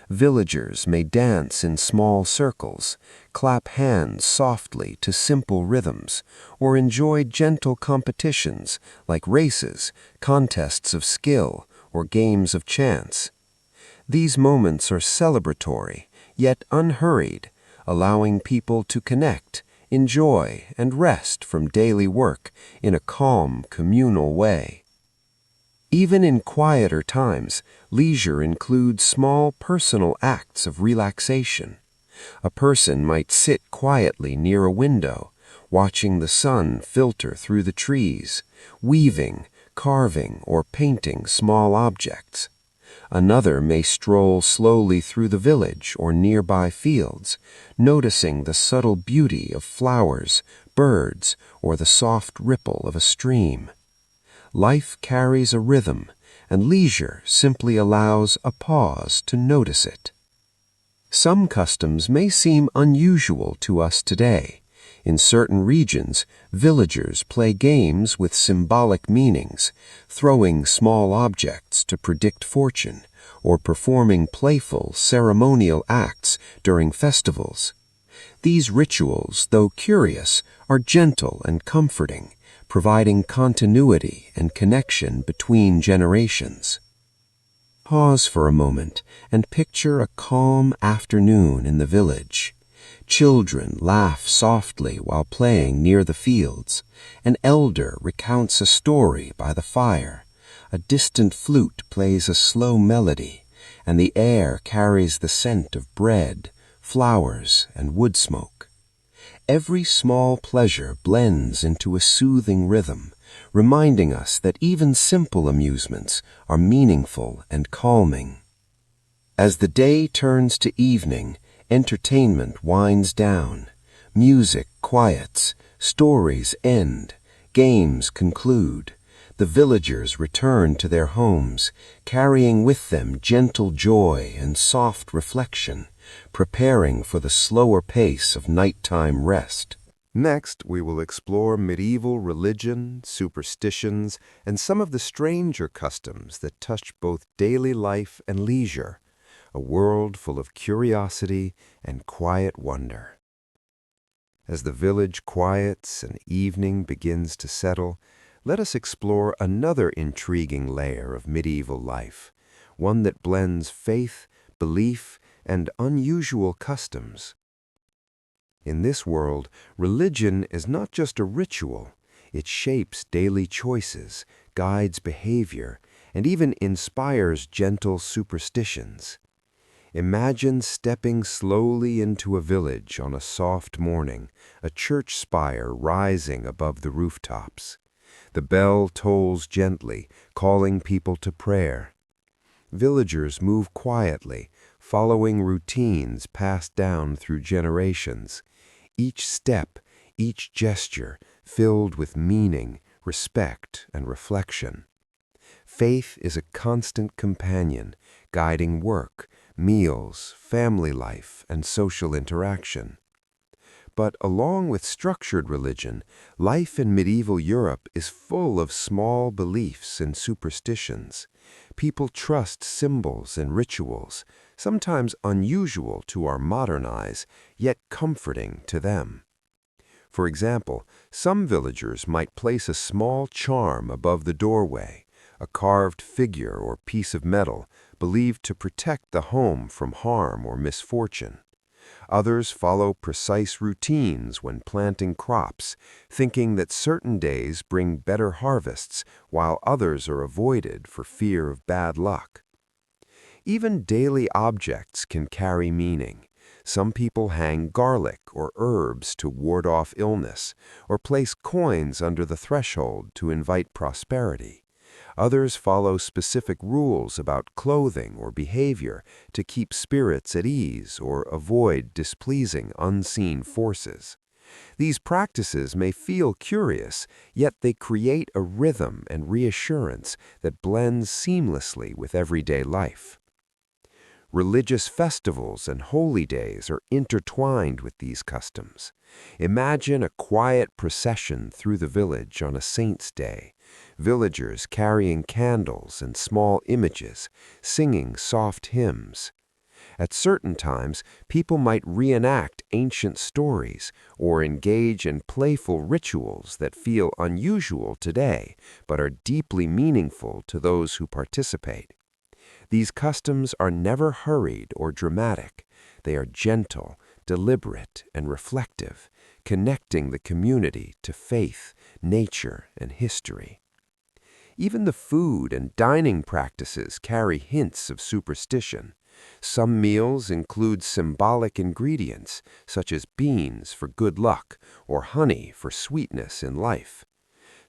Villagers may dance in small circles, clap hands softly to simple rhythms, or enjoy gentle competitions like races, contests of skill, or games of chance. These moments are celebratory, yet unhurried, allowing people to connect, enjoy, and rest from daily work in a calm, communal way. Even in quieter times, leisure includes small personal acts of relaxation. A person might sit quietly near a window, watching the sun filter through the trees, weaving, carving, or painting small objects. Another may stroll slowly through the village or nearby fields, noticing the subtle beauty of flowers, birds, or the soft ripple of a stream. Life carries a rhythm, and leisure simply allows a pause to notice it. Some customs may seem unusual to us today. In certain regions, villagers play games with symbolic meanings, throwing small objects to predict fortune, or performing playful ceremonial acts during festivals. These rituals, though curious, are gentle and comforting, providing continuity and connection between generations. Pause for a moment and picture a calm afternoon in the village. Children laugh softly while playing near the fields. An elder recounts a story by the fire. A distant flute plays a slow melody, and the air carries the scent of bread, flowers, and wood smoke. Every small pleasure blends into a soothing rhythm, reminding us that even simple amusements are meaningful and calming. As the day turns to evening, entertainment winds down. Music quiets, stories end, games conclude. The villagers return to their homes, carrying with them gentle joy and soft reflection, preparing for the slower pace of nighttime rest. Next, we will explore medieval religion, superstitions, and some of the stranger customs that touch both daily life and leisure, a world full of curiosity and quiet wonder. As the village quiets and evening begins to settle, let us explore another intriguing layer of medieval life, one that blends faith, belief, and unusual customs. In this world, religion is not just a ritual. It shapes daily choices, guides behavior, and even inspires gentle superstitions. Imagine stepping slowly into a village on a soft morning, a church spire rising above the rooftops. The bell tolls gently, calling people to prayer. Villagers move quietly, following routines passed down through generations. Each step, each gesture, filled with meaning, respect, and reflection. Faith is a constant companion, guiding work, meals, family life, and social interaction. But along with structured religion, life in medieval Europe is full of small beliefs and superstitions. People trust symbols and rituals, sometimes unusual to our modern eyes, yet comforting to them. For example, some villagers might place a small charm above the doorway, a carved figure or piece of metal believed to protect the home from harm or misfortune. Others follow precise routines when planting crops, thinking that certain days bring better harvests, while others are avoided for fear of bad luck. Even daily objects can carry meaning. Some people hang garlic or herbs to ward off illness, or place coins under the threshold to invite prosperity. Others follow specific rules about clothing or behavior to keep spirits at ease or avoid displeasing unseen forces. These practices may feel curious, yet they create a rhythm and reassurance that blends seamlessly with everyday life. Religious festivals and holy days are intertwined with these customs. Imagine a quiet procession through the village on a saint's day, villagers carrying candles and small images, singing soft hymns. At certain times, people might reenact ancient stories or engage in playful rituals that feel unusual today, but are deeply meaningful to those who participate. These customs are never hurried or dramatic. They are gentle, deliberate, and reflective, connecting the community to faith, nature, and history. Even the food and dining practices carry hints of superstition. Some meals include symbolic ingredients, such as beans for good luck or honey for sweetness in life.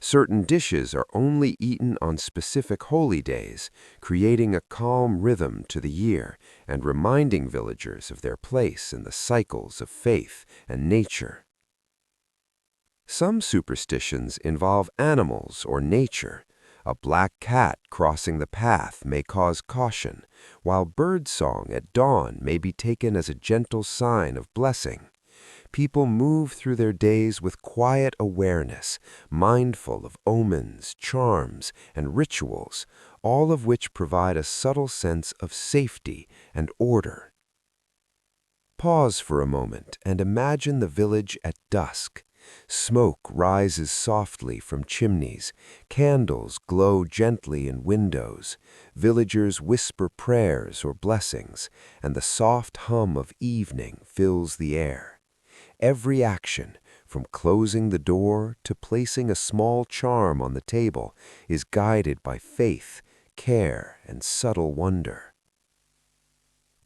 Certain dishes are only eaten on specific holy days, creating a calm rhythm to the year and reminding villagers of their place in the cycles of faith and nature. Some superstitions involve animals or nature. A black cat crossing the path may cause caution, while bird song at dawn may be taken as a gentle sign of blessing. People move through their days with quiet awareness, mindful of omens, charms, and rituals, all of which provide a subtle sense of safety and order. Pause for a moment and imagine the village at dusk. Smoke rises softly from chimneys, candles glow gently in windows, villagers whisper prayers or blessings, and the soft hum of evening fills the air. Every action, from closing the door to placing a small charm on the table, is guided by faith, care, and subtle wonder.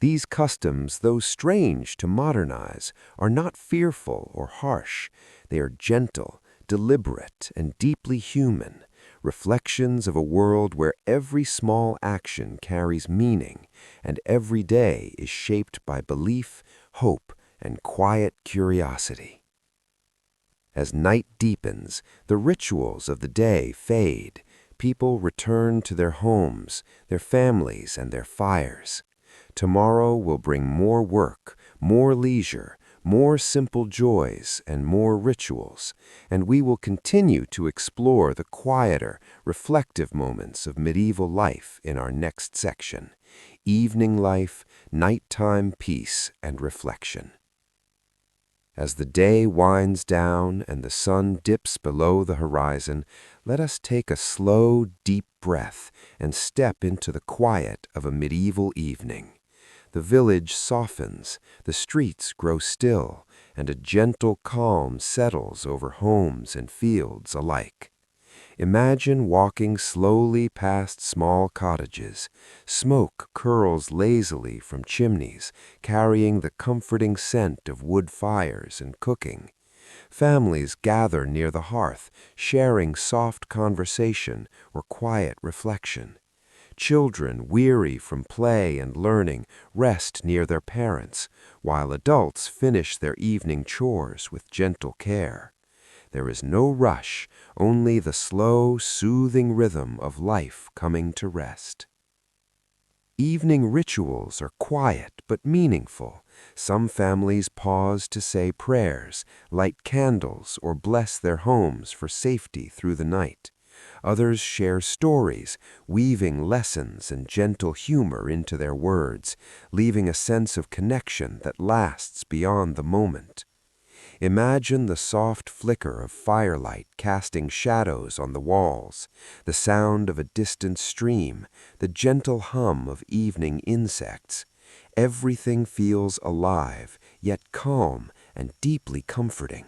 These customs, though strange to modernize, are not fearful or harsh. They are gentle, deliberate, and deeply human, reflections of a world where every small action carries meaning, and every day is shaped by belief, hope, and quiet curiosity. As night deepens, the rituals of the day fade. People return to their homes, their families, and their fires. Tomorrow will bring more work, more leisure, more simple joys, and more rituals, and we will continue to explore the quieter, reflective moments of medieval life in our next section: evening life, nighttime peace, and reflection. As the day winds down and the sun dips below the horizon, let us take a slow, deep breath and step into the quiet of a medieval evening. The village softens, the streets grow still, and a gentle calm settles over homes and fields alike. Imagine walking slowly past small cottages. Smoke curls lazily from chimneys, carrying the comforting scent of wood fires and cooking. Families gather near the hearth, sharing soft conversation or quiet reflection. Children, weary from play and learning, rest near their parents, while adults finish their evening chores with gentle care. There is no rush, only the slow, soothing rhythm of life coming to rest. Evening rituals are quiet but meaningful. Some families pause to say prayers, light candles, or bless their homes for safety through the night. Others share stories, weaving lessons and gentle humor into their words, leaving a sense of connection that lasts beyond the moment. Imagine the soft flicker of firelight casting shadows on the walls, the sound of a distant stream, the gentle hum of evening insects. Everything feels alive, yet calm and deeply comforting.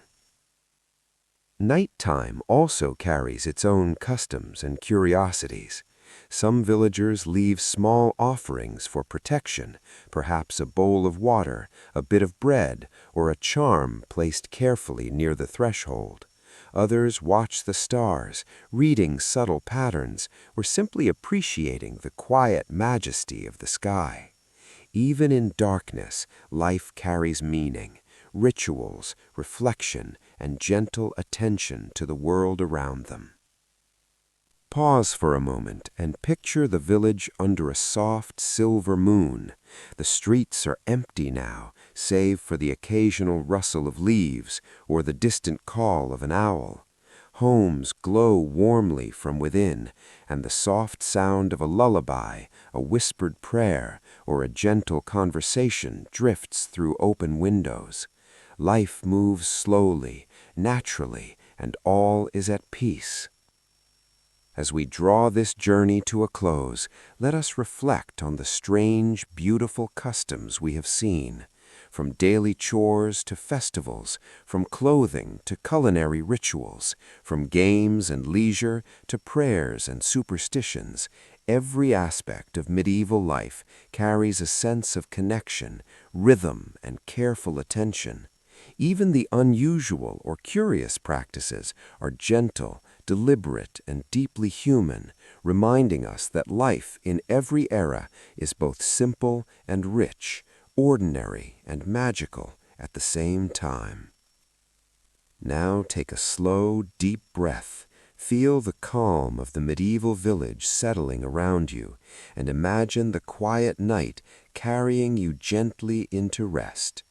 Nighttime also carries its own customs and curiosities. Some villagers leave small offerings for protection, perhaps a bowl of water, a bit of bread, or a charm placed carefully near the threshold. Others watch the stars, reading subtle patterns, or simply appreciating the quiet majesty of the sky. Even in darkness, life carries meaning, rituals, reflection, and gentle attention to the world around them. Pause for a moment and picture the village under a soft silver moon. The streets are empty now, save for the occasional rustle of leaves or the distant call of an owl. Homes glow warmly from within, and the soft sound of a lullaby, a whispered prayer, or a gentle conversation drifts through open windows. Life moves slowly, naturally, and all is at peace. As we draw this journey to a close, let us reflect on the strange, beautiful customs we have seen. From daily chores to festivals, from clothing to culinary rituals, from games and leisure to prayers and superstitions, every aspect of medieval life carries a sense of connection, rhythm, and careful attention. Even the unusual or curious practices are gentle, deliberate, and deeply human, reminding us that life in every era is both simple and rich, ordinary and magical at the same time. Now take a slow, deep breath. Feel the calm of the medieval village settling around you, and imagine the quiet night carrying you gently into rest.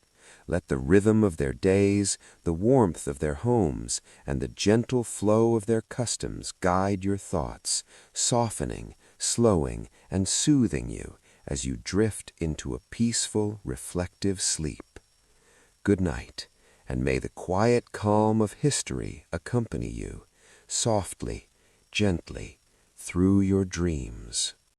Let the rhythm of their days, the warmth of their homes, and the gentle flow of their customs guide your thoughts, softening, slowing, and soothing you as you drift into a peaceful, reflective sleep. Good night, and may the quiet calm of history accompany you, softly, gently, through your dreams.